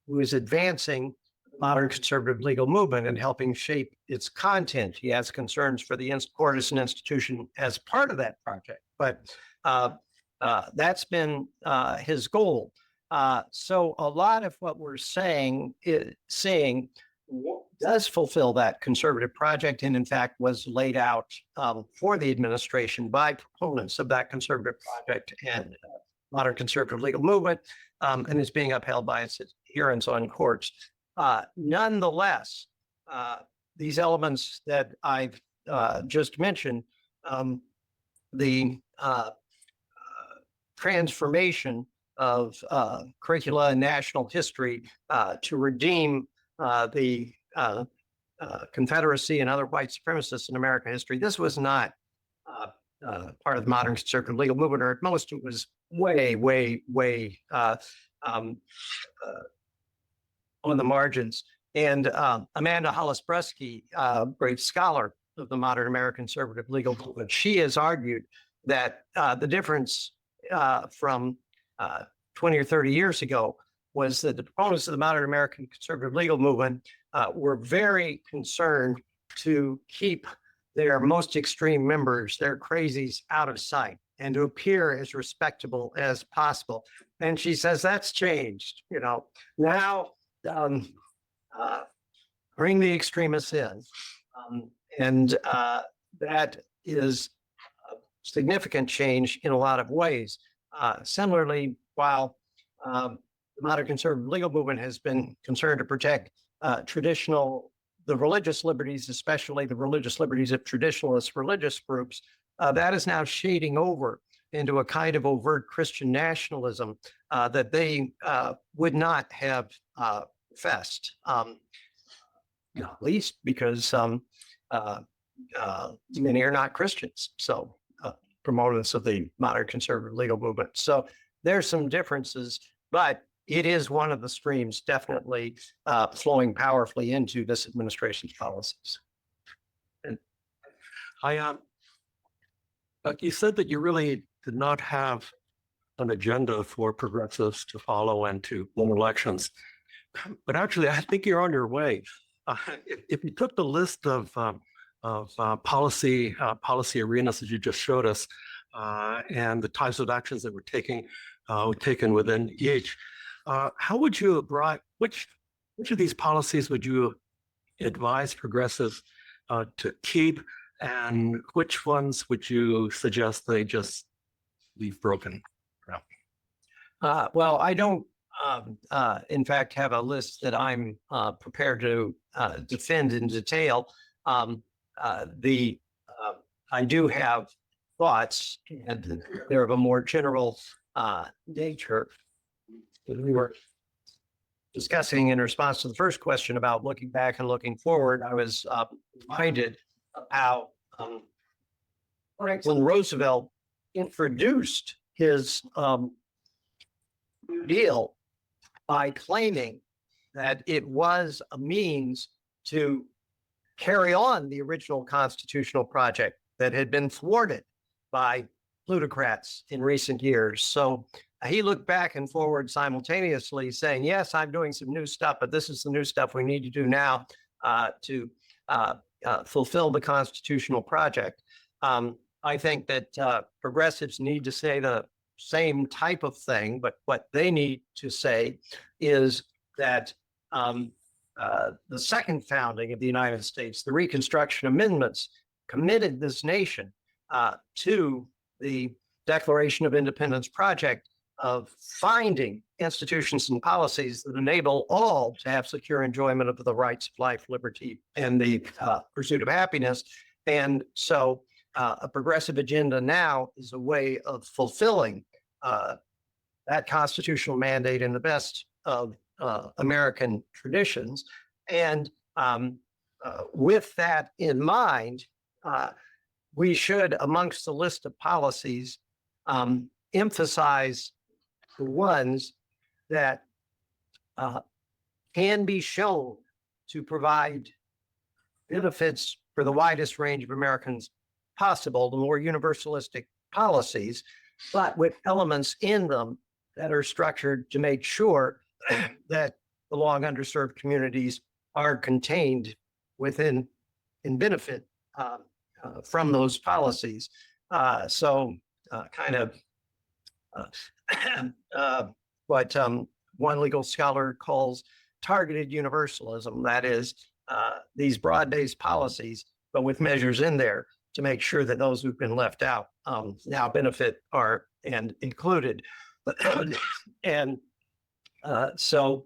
who is advancing modern conservative legal movement and helping shape its content. He has concerns for the court as an institution as part of that project, but that's been his goal. So a lot of what we're saying does fulfill that conservative project, and in fact was laid out for the administration by proponents of that conservative project and modern conservative legal movement, and is being upheld by its adherents on courts. Nonetheless, these elements that I've just mentioned, the transformation of curricula and national history to redeem the Confederacy and other white supremacists in American history. This was not part of the modern conservative legal movement, or at most it was way on the margins. And Amanda Hollis-Bresky, great scholar of the modern American conservative legal movement, she has argued that the difference from 20 or 30 years ago was that the proponents of the modern American conservative legal movement were very concerned to keep their most extreme members, their crazies, out of sight and to appear as respectable as possible. And she says that's changed. Now bring the extremists in. And that is a significant change in a lot of ways. Similarly, while the modern conservative legal movement has been concerned to protect the religious liberties, especially the religious liberties of traditionalist religious groups, that is now shading over into a kind of overt Christian nationalism that they would not have professed, at least because many are not Christians. So proponents of the modern conservative legal movement. So there's some differences, but it is one of the streams definitely flowing powerfully into this administration's policies. And you said that you really did not have an agenda for progressives to follow and to win elections, but actually, I think you're on your way. If you took the list of policy arenas that you just showed us, and the types of actions that were taken within each, how would you which of these policies would you advise progressives to keep, and which ones would you suggest they just leave broken? Well, I don't, in fact, have a list that I'm prepared to defend in detail. I do have thoughts, and they're of a more general nature. We were discussing in response to the first question about looking back and looking forward. I was reminded of how Franklin Roosevelt introduced his New Deal by claiming that it was a means to carry on the original constitutional project that had been thwarted by plutocrats in recent years. So he looked back and forward simultaneously, saying, yes, I'm doing some new stuff, but this is the new stuff we need to do now to fulfill the constitutional project. I think that progressives need to say the same type of thing, but what they need to say is that the second founding of the United States, the Reconstruction Amendments, committed this nation to the Declaration of Independence project of finding institutions and policies that enable all to have secure enjoyment of the rights of life, liberty, and the pursuit of happiness. And so a progressive agenda now is a way of fulfilling that constitutional mandate in the best of American traditions. And with that in mind, we should, amongst the list of policies, emphasize the ones that can be shown to provide benefits for the widest range of Americans possible, the more universalistic policies, but with elements in them that are structured to make sure that the long underserved communities are contained within and benefit from those policies. What one legal scholar calls targeted universalism. That is, these broad-based policies, but with measures in there to make sure that those who've been left out now benefit are and included. And some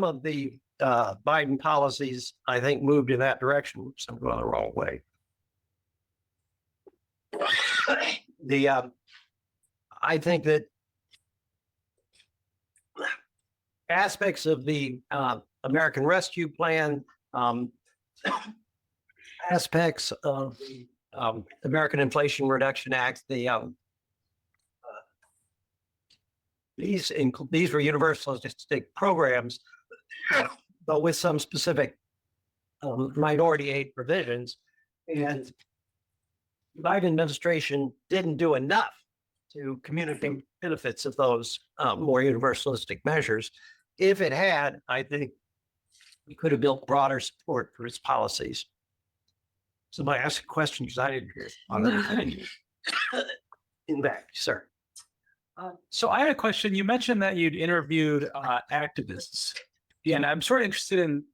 of the Biden policies, I think, moved in that direction. Some go the wrong way. I think that aspects of the American Rescue Plan, aspects of the American Inflation Reduction Act, these were universalistic programs, but with some specific minority aid provisions. And the Biden administration didn't do enough to communicate benefits of those more universalistic measures. If it had, I think we could have built broader support for its policies. Somebody asked a question because I didn't hear it on that. In back, sir. So I had a question. You mentioned that you'd interviewed activists, and I'm sort of interested in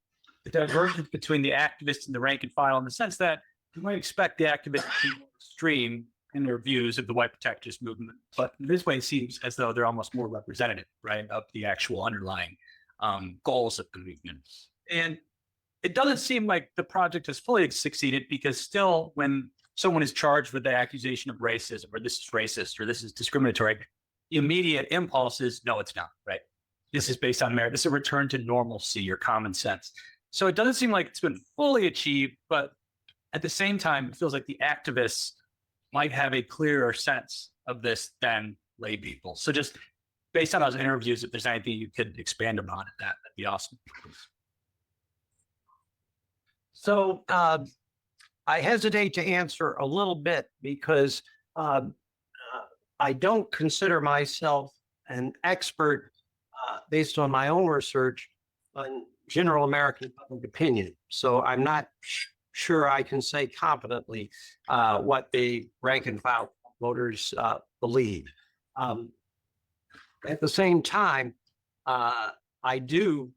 the divergence between the activists and the rank and file, in the sense that you might expect the activists to be more extreme in their views of the white protectionist movement, but this way it seems as though they're almost more representative, right, of the actual underlying goals of the movement. And it doesn't seem like the project has fully succeeded, because still, when someone is charged with the accusation of racism, or this is racist, or this is discriminatory, the immediate impulse is, no, it's not, right? This is based on merit. This is a return to normalcy or common sense. So it doesn't seem like it's been fully achieved, but at the same time, it feels like the activists might have a clearer sense of this than lay people. So just based on those interviews, if there's anything you could expand upon it, that'd be awesome. So I hesitate to answer a little bit because I don't consider myself an expert based on my own research on general American public opinion. So I'm not sure I can say confidently what the rank and file voters believe. At the same time, I do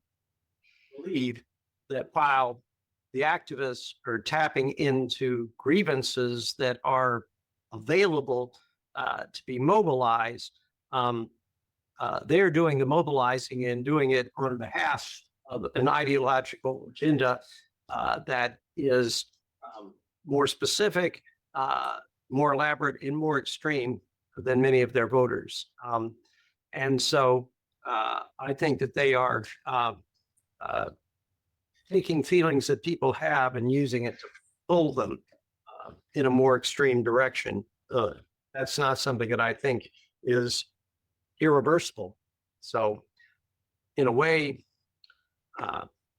believe that while the activists are tapping into grievances that are available to be mobilized, they're doing the mobilizing and doing it on behalf of an ideological agenda that is more specific, more elaborate, and more extreme than many of their voters. And so I think that they are taking feelings that people have and using it to pull them in a more extreme direction. That's not something that I think is irreversible. So in a way,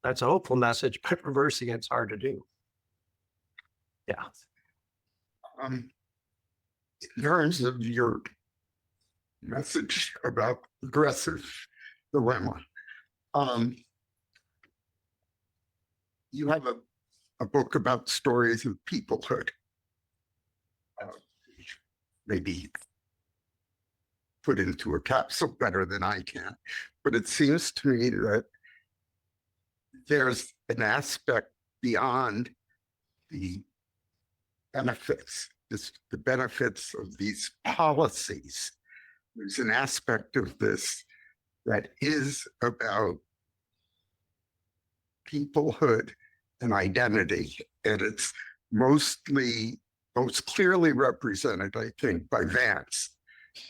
that's a hopeful message, but reversing it's hard to do. Yeah. In terms of your message about progressive dilemma, you have a book about stories of peoplehood. Maybe put into a capsule better than I can, but it seems to me that there's an aspect beyond the benefits, the benefits of these policies. There's an aspect of this that is about peoplehood and identity, and it's most clearly represented, I think, by Vance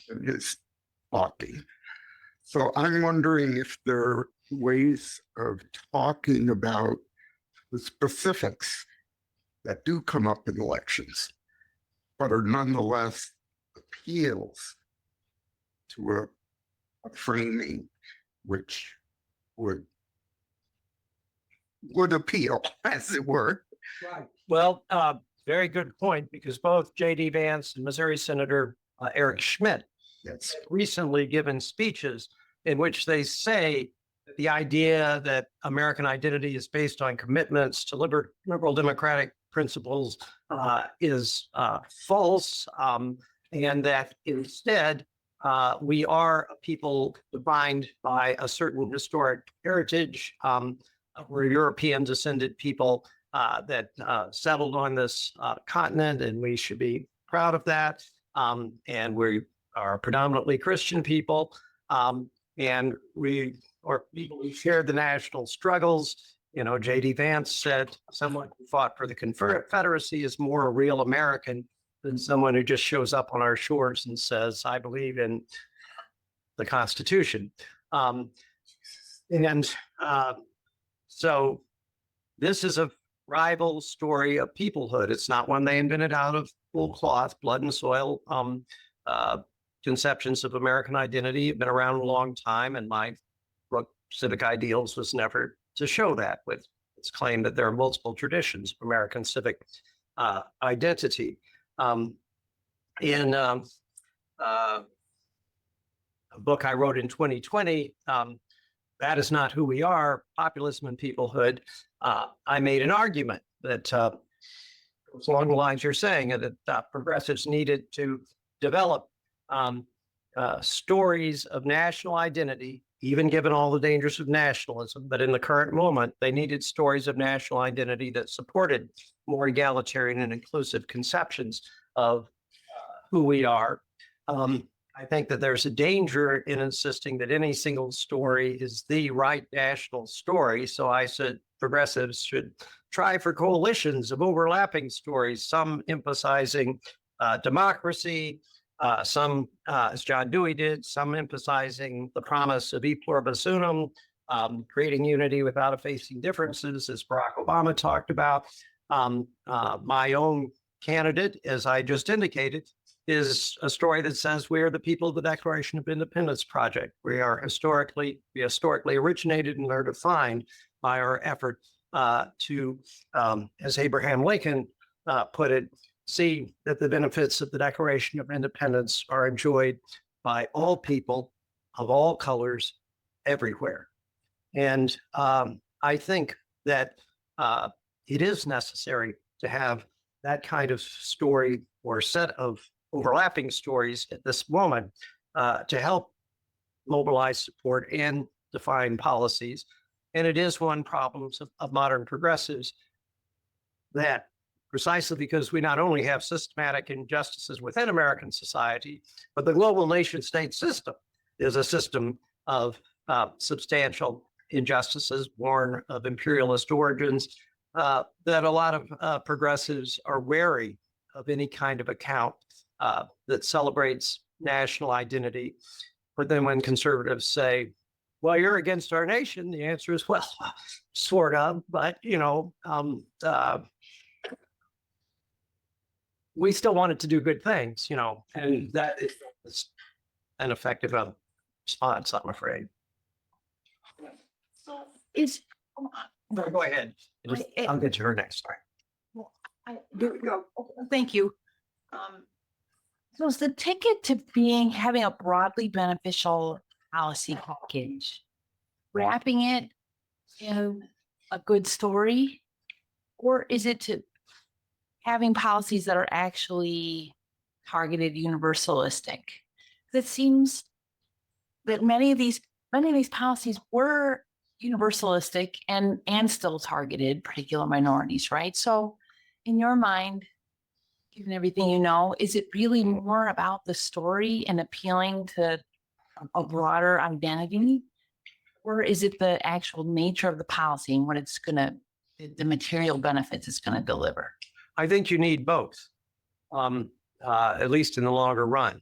and his talking. So I'm wondering if there are ways of talking about the specifics that do come up in elections, but are nonetheless appeals to a framing which would appeal, as it were. Right. Well, very good point, because both J.D. Vance and Missouri Senator Eric Schmidt Yes. recently given speeches in which they say that the idea that American identity is based on commitments to liberal democratic principles is false, and that instead we are a people defined by a certain historic heritage. We're European descended people that settled on this continent, and we should be proud of that. And we are predominantly Christian people, and we are people who shared the national struggles. You know, J.D. Vance said someone who fought for the Confederacy is more a real American than someone who just shows up on our shores and says, I believe in the Constitution. So this is a rival story of peoplehood. It's not one they invented out of full cloth, blood and soil. Conceptions of American identity have been around a long time, and my book, Civic Ideals, was never to show that, with its claim that there are multiple traditions of American civic identity. In a book I wrote in 2020, That Is Not Who We Are, Populism and Peoplehood, I made an argument that was along the lines you're saying, that progressives needed to develop stories of national identity, even given all the dangers of nationalism. But in the current moment, they needed stories of national identity that supported more egalitarian and inclusive conceptions of who we are. I think that there's a danger in insisting that any single story is the right national story. So I said progressives should try for coalitions of overlapping stories, some emphasizing democracy, some, as John Dewey did, some emphasizing the promise of e pluribus unum, creating unity without effacing differences, as Barack Obama talked about. My own candidate, as I just indicated, is a story that says we are the people of the Declaration of Independence Project. We historically originated and are defined by our effort to, as Abraham Lincoln put it, see that the benefits of the Declaration of Independence are enjoyed by all people of all colors everywhere. And I think that it is necessary to have that kind of story or set of overlapping stories at this moment to help mobilize support and define policies. And it is one problem of modern progressives that precisely because we not only have systematic injustices within American society, but the global nation state system is a system of substantial injustices born of imperialist origins that a lot of progressives are wary of any kind of account that celebrates national identity. But then when conservatives say, well, you're against our nation, the answer is, well, sort of, but, we still wanted to do good things, and that is an effective response, I'm afraid. Is, Go ahead. I'll get to her next. Sorry. there we go. Thank you. So is the ticket to having a broadly beneficial policy package, wrapping it in a good story, or is it to having policies that are actually targeted universalistic? It seems that many of these policies were universalistic and still targeted particular minorities, right? So in your mind, given everything you know, is it really more about the story and appealing to a broader identity? Or is it the actual nature of the policy and what it's the material benefits it's going to deliver? I think you need both, at least in the longer run.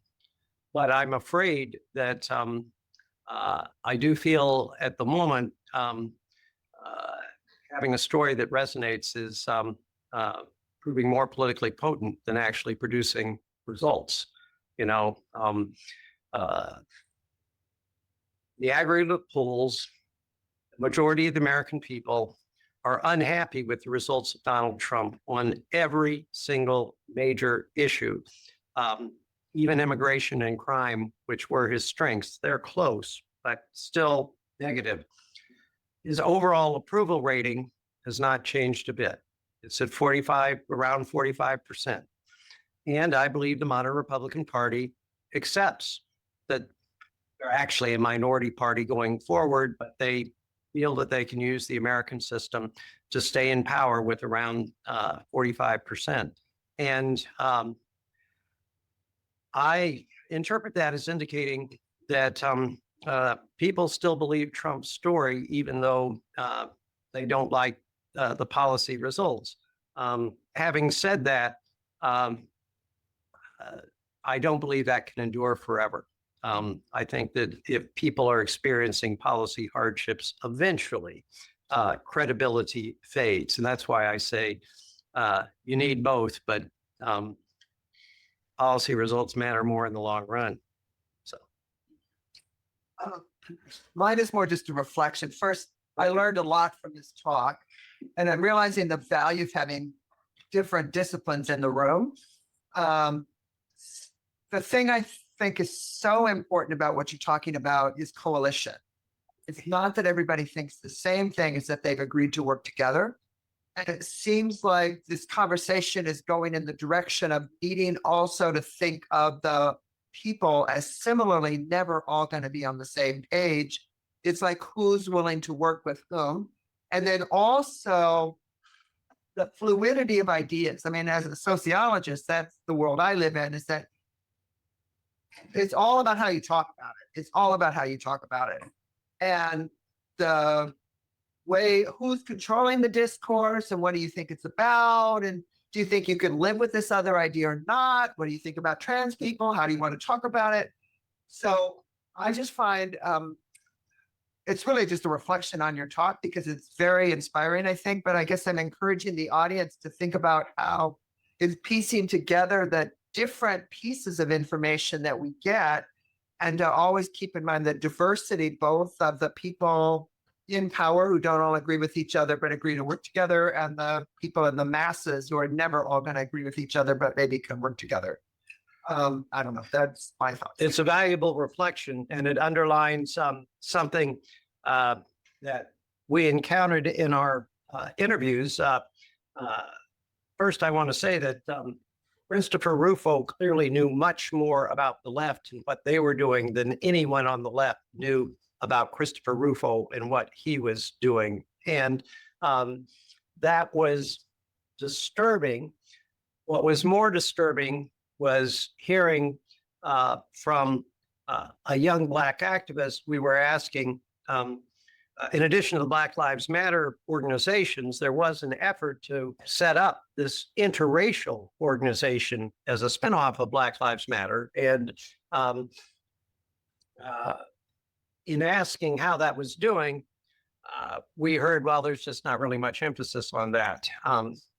But I'm afraid that I do feel at the moment having a story that resonates is proving more politically potent than actually producing results. The aggregate polls, the majority of the American people are unhappy with the results of Donald Trump on every single major issue. Even immigration and crime, which were his strengths, they're close, but still negative. His overall approval rating has not changed a bit. It's at around 45%. And I believe the modern Republican Party accepts that they're actually a minority party going forward, but they feel that they can use the American system to stay in power with around 45%. And I interpret that as indicating that people still believe Trump's story, even though they don't like the policy results. Having said that, I don't believe that can endure forever. I think that if people are experiencing policy hardships, eventually credibility fades. And that's why I say you need both, but policy results matter more in the long run. So mine is more just a reflection. First, I learned a lot from this talk, and I'm realizing the value of having different disciplines in the room. The thing I think is so important about what you're talking about is coalition. It's not that everybody thinks the same thing, it's that they've agreed to work together. And it seems like this conversation is going in the direction of needing also to think of the people as similarly never all going to be on the same page. It's like who's willing to work with whom. And then also the fluidity of ideas. I mean, as a sociologist, that's the world I live in, is that it's all about how you talk about it. It's all about how you talk about it. And the way who's controlling the discourse and what do you think it's about? And do you think you can live with this other idea or not? What do you think about trans people? How do you want to talk about it? So I just find it's really just a reflection on your talk because it's very inspiring, I think. But I guess I'm encouraging the audience to think about how it's piecing together the different pieces of information that we get, and to always keep in mind the diversity, both of the people in power who don't all agree with each other but agree to work together, and the people in the masses who are never all going to agree with each other but maybe can work together. I don't know. That's my thoughts. it's a valuable reflection, and it underlines something that we encountered in our interviews. First, I want to say that Christopher Rufo clearly knew much more about the left and what they were doing than anyone on the left knew about Christopher Rufo and what he was doing. And that was disturbing. What was more disturbing was hearing from a young Black activist. We were asking, in addition to the Black Lives Matter organizations, there was an effort to set up this interracial organization as a spinoff of Black Lives Matter. And in asking how that was doing, we heard, well, there's just not really much emphasis on that.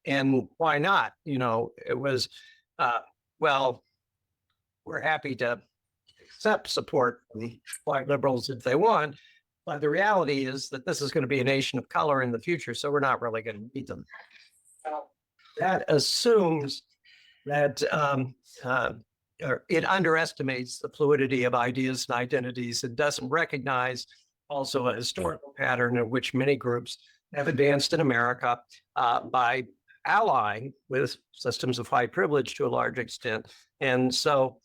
And why not? You know, it was, well, we're happy to accept support from white liberals if they want. But the reality is that this is going to be a nation of color in the future, so we're not really going to beat them. That assumes that or it underestimates the fluidity of ideas and identities. It doesn't recognize also a historical pattern in which many groups have advanced in America by allying with systems of white privilege to a large extent. And so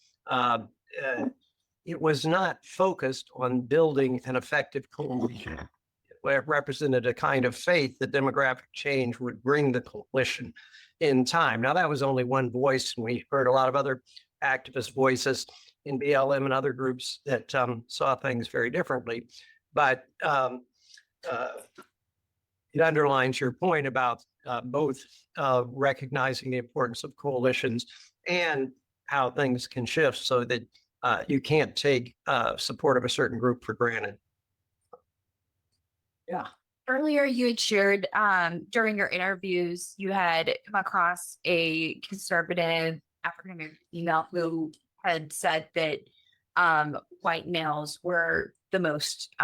it was not focused on building an effective coalition. It represented a kind of faith that demographic change would bring the coalition in time. Now, that was only one voice, and we heard a lot of other activist voices in BLM and other groups that saw things very differently. But it underlines your point about both recognizing the importance of coalitions and how things can shift so that you can't take support of a certain group for granted. Yeah. Earlier, you had shared during your interviews, you had come across a conservative African American female who had said that white males were the most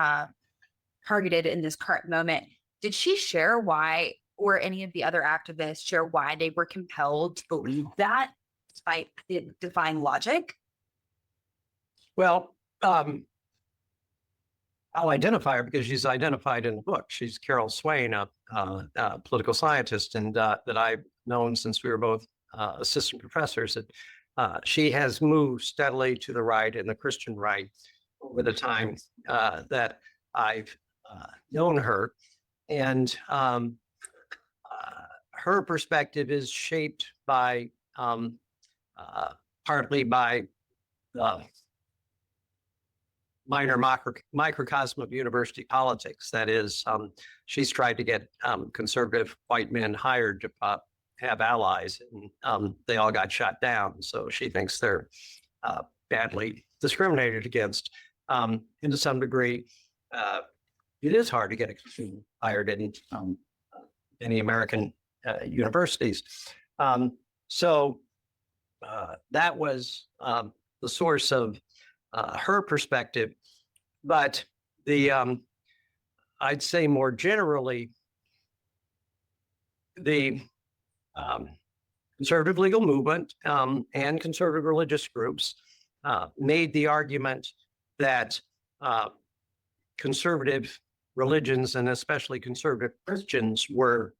targeted in this current moment. Did she share why, or any of the other activists share why they were compelled to believe that, despite the defying logic? Well, I'll identify her because she's identified in the book. She's Carol Swain, a political scientist, and that I've known since we were both assistant professors. She has moved steadily to the right and the Christian right over the time that I've known her. And her perspective is shaped by partly by the minor microcosm of university politics. That is, she's tried to get conservative white men hired to have allies, and they all got shot down. So she thinks they're badly discriminated against. And to some degree, it is hard to get a Christian hired in any American universities. So that was the source of her perspective. But the I'd say more generally, the conservative legal movement and conservative religious groups made the argument that conservative religions, and especially conservative Christians, were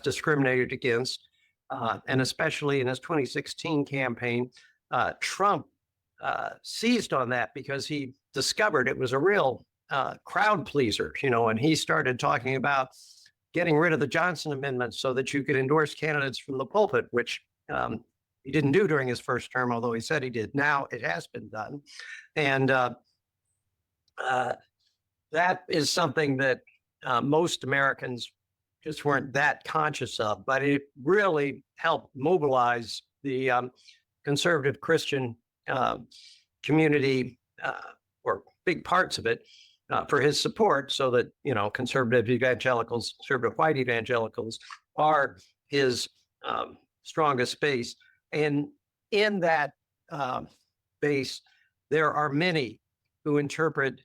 discriminated against. And especially in his 2016 campaign, Trump seized on that because he discovered it was a real crowd pleaser, and he started talking about getting rid of the Johnson Amendment so that you could endorse candidates from the pulpit, which he didn't do during his first term, although he said he did. Now it has been done. And that is something that most Americans just weren't that conscious of, but it really helped mobilize the conservative Christian community, or big parts of it, for his support, so that, conservative evangelicals, conservative white evangelicals are his strongest base. And in that base, there are many who interpret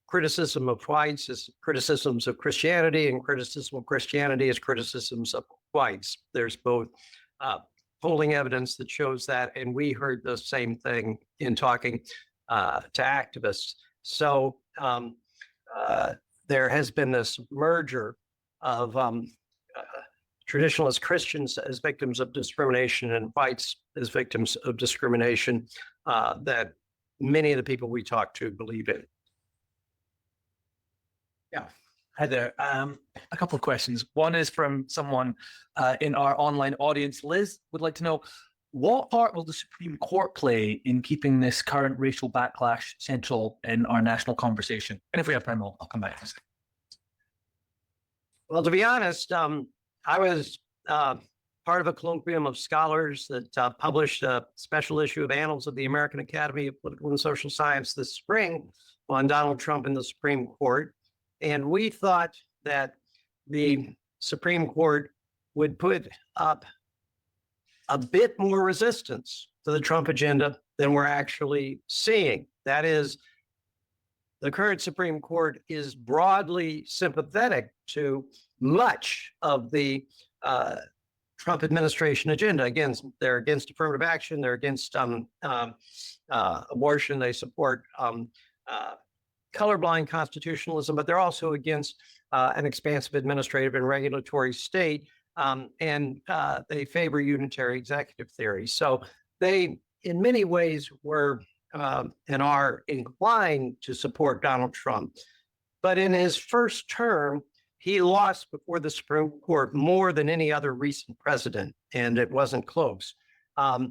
criticism of whites as criticisms of Christianity, and criticism of Christianity as criticisms of whites. There's both polling evidence that shows that, and we heard the same thing in talking to activists. So there has been this merger of traditionalist Christians as victims of discrimination and whites as victims of discrimination that many of the people we talk to believe in. Yeah. Hi there. A couple of questions. One is from someone in our online audience. Liz would like to know, what part will the Supreme Court play in keeping this current racial backlash central in our national conversation? And if we have time, I'll come back to this. Well, to be honest, I was part of a colloquium of scholars that published a special issue of Annals of the American Academy of Political and Social Science this spring on Donald Trump in the Supreme Court. And we thought that the Supreme Court would put up a bit more resistance to the Trump agenda than we're actually seeing. That is, the current Supreme Court is broadly sympathetic to much of the Trump administration agenda. Again, they're against affirmative action. They're against abortion. They support colorblind constitutionalism, but they're also against an expansive administrative and regulatory state, and they favor unitary executive theory. So they, in many ways, were and are inclined to support Donald Trump. But in his first term, he lost before the Supreme Court more than any other recent president, and it wasn't close. I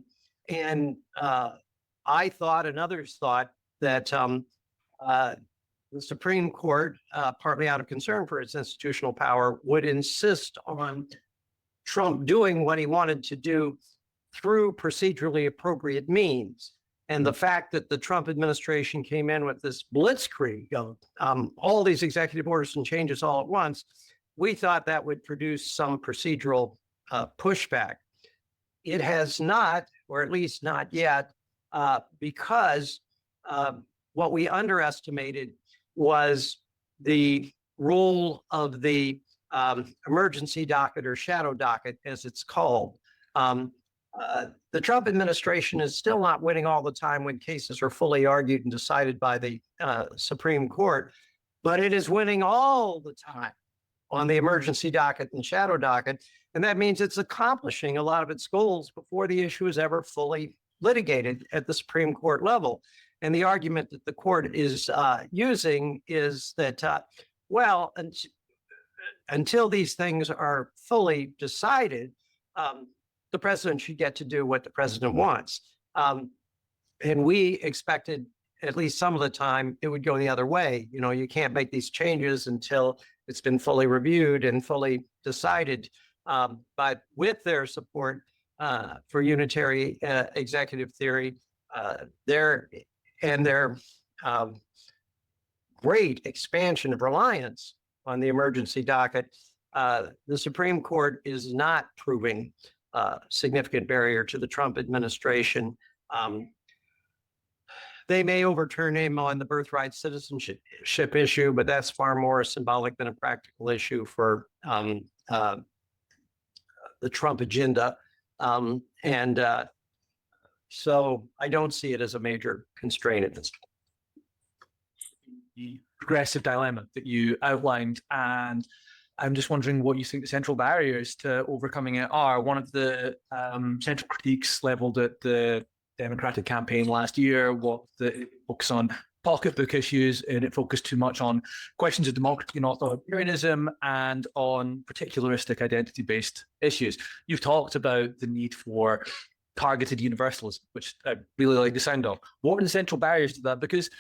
thought, and others thought, that the Supreme Court, partly out of concern for its institutional power, would insist on Trump doing what he wanted to do through procedurally appropriate means. And the fact that the Trump administration came in with this blitzkrieg of all these executive orders and changes all at once, we thought that would produce some procedural pushback. It has not, or at least not yet, because what we underestimated was the role of the emergency docket, or shadow docket, as it's called. The Trump administration is still not winning all the time when cases are fully argued and decided by the Supreme Court, but it is winning all the time on the emergency docket and shadow docket. And that means it's accomplishing a lot of its goals before the issue is ever fully litigated at the Supreme Court level. And the argument that the court is using is that, well, until these things are fully decided, the president should get to do what the president wants. And we expected, at least some of the time, it would go the other way. You know, you can't make these changes until it's been fully reviewed and fully decided. But with their support for unitary executive theory, their great expansion of reliance on the emergency docket, the Supreme Court is not proving significant barrier to the Trump administration. They may overturn him on the birthright citizenship issue, but that's far more symbolic than a practical issue for the Trump agenda. So I don't see it as a major constraint at this point. The progressive dilemma that you outlined, and I'm just wondering what you think the central barriers to overcoming it are. One of the central critiques leveled at the Democratic campaign last year was that it focused on pocketbook issues, and it focused too much on questions of democracy and authoritarianism and on particularistic identity-based issues. You've talked about the need for targeted universalism, which I really like the sound of. What are the central barriers to that? Because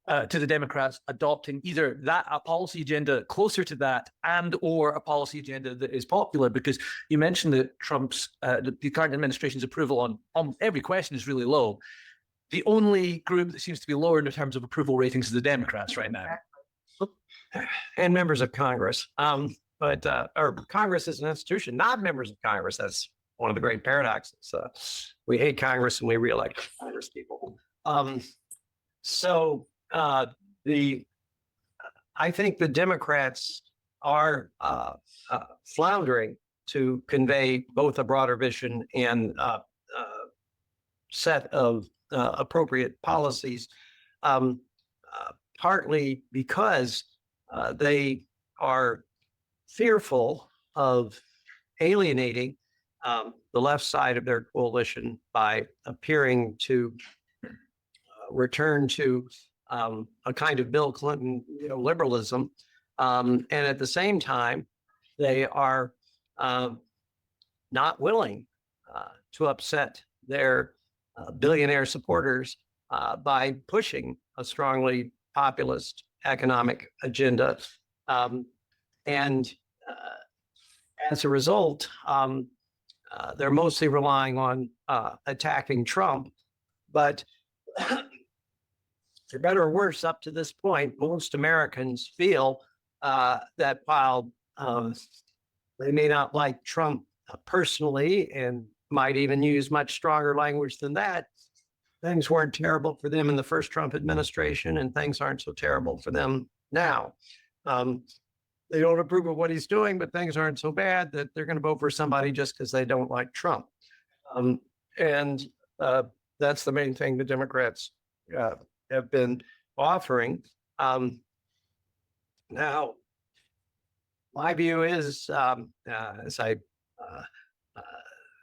to the Democrats adopting either a policy agenda closer to that, and or a policy agenda that is popular, because you mentioned that Trump's the current administration's approval on every question is really low. The only group that seems to be lower in terms of approval ratings is the Democrats right now, and members of Congress. But Congress is an institution, not members of Congress. That's one of the great paradoxes. We hate Congress and we reelect Congress people. I think the Democrats are floundering to convey both a broader vision and set of appropriate policies, partly because they are fearful of alienating the left side of their coalition by appearing to return to a kind of Bill Clinton liberalism. And at the same time, they are not willing to upset their billionaire supporters by pushing a strongly populist economic agenda. And as a result, they're mostly relying on attacking Trump. But for better or worse, up to this point, most Americans feel that while they may not like Trump personally and might even use much stronger language than that, things weren't terrible for them in the first Trump administration, and things aren't so terrible for them now. They don't approve of what he's doing, but things aren't so bad that they're going to vote for somebody just because they don't like Trump. And that's the main thing the Democrats have been offering. Now, my view is, as I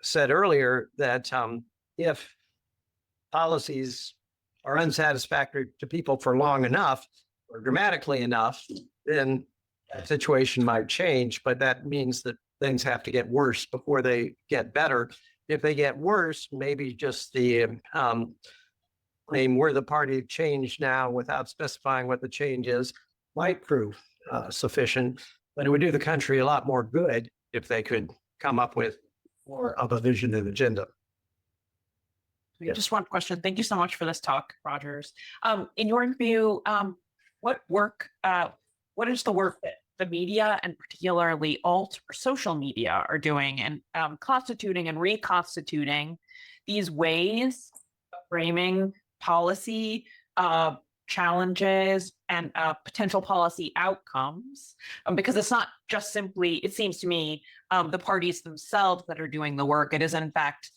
said earlier, that if policies are unsatisfactory to people for long enough or dramatically enough, then the situation might change. But that means that things have to get worse before they get better. If they get worse, maybe just the claim we're the party of change now without specifying what the change is might prove sufficient. But it would do the country a lot more good if they could come up with more of a vision and agenda. Yeah. Just one question. Thank you so much for this talk, Rogers. In your view, what is the work that the media and particularly alt or social media are doing and constituting and reconstituting these ways of framing policy challenges and potential policy outcomes? Because it's not just simply, it seems to me, the parties themselves that are doing the work. It is in fact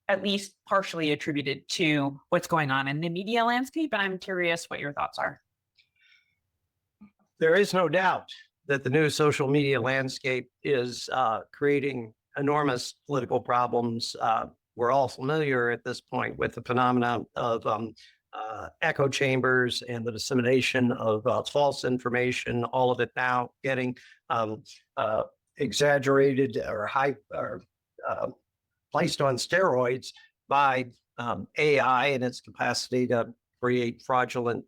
at least partially attributed to what's going on in the media landscape. And I'm curious what your thoughts are. There is no doubt that the new social media landscape is creating enormous political problems. We're all familiar at this point with the phenomenon of echo chambers and the dissemination of false information, all of it now getting exaggerated or placed on steroids by AI and its capacity to create fraudulent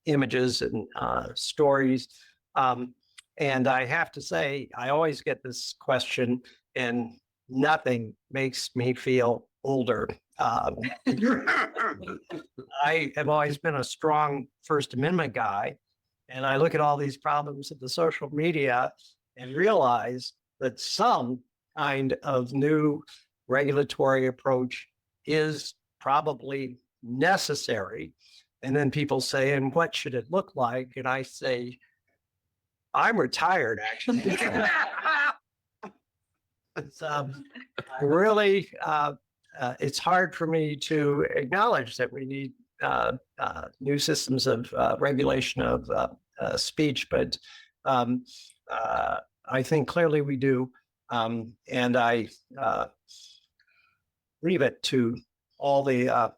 images and stories. And I have to say, I always get this question, and nothing makes me feel older. I have always been a strong First Amendment guy, and I look at all these problems in the social media and realize that some kind of new regulatory approach is probably necessary. And then people say, and what should it look like? And I say, I'm retired, actually. It's really, it's hard for me to acknowledge that we need new systems of regulation of speech, but I think clearly we do. And I leave it to all the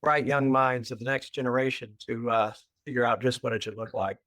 bright young minds of the next generation to figure out just what it should look like.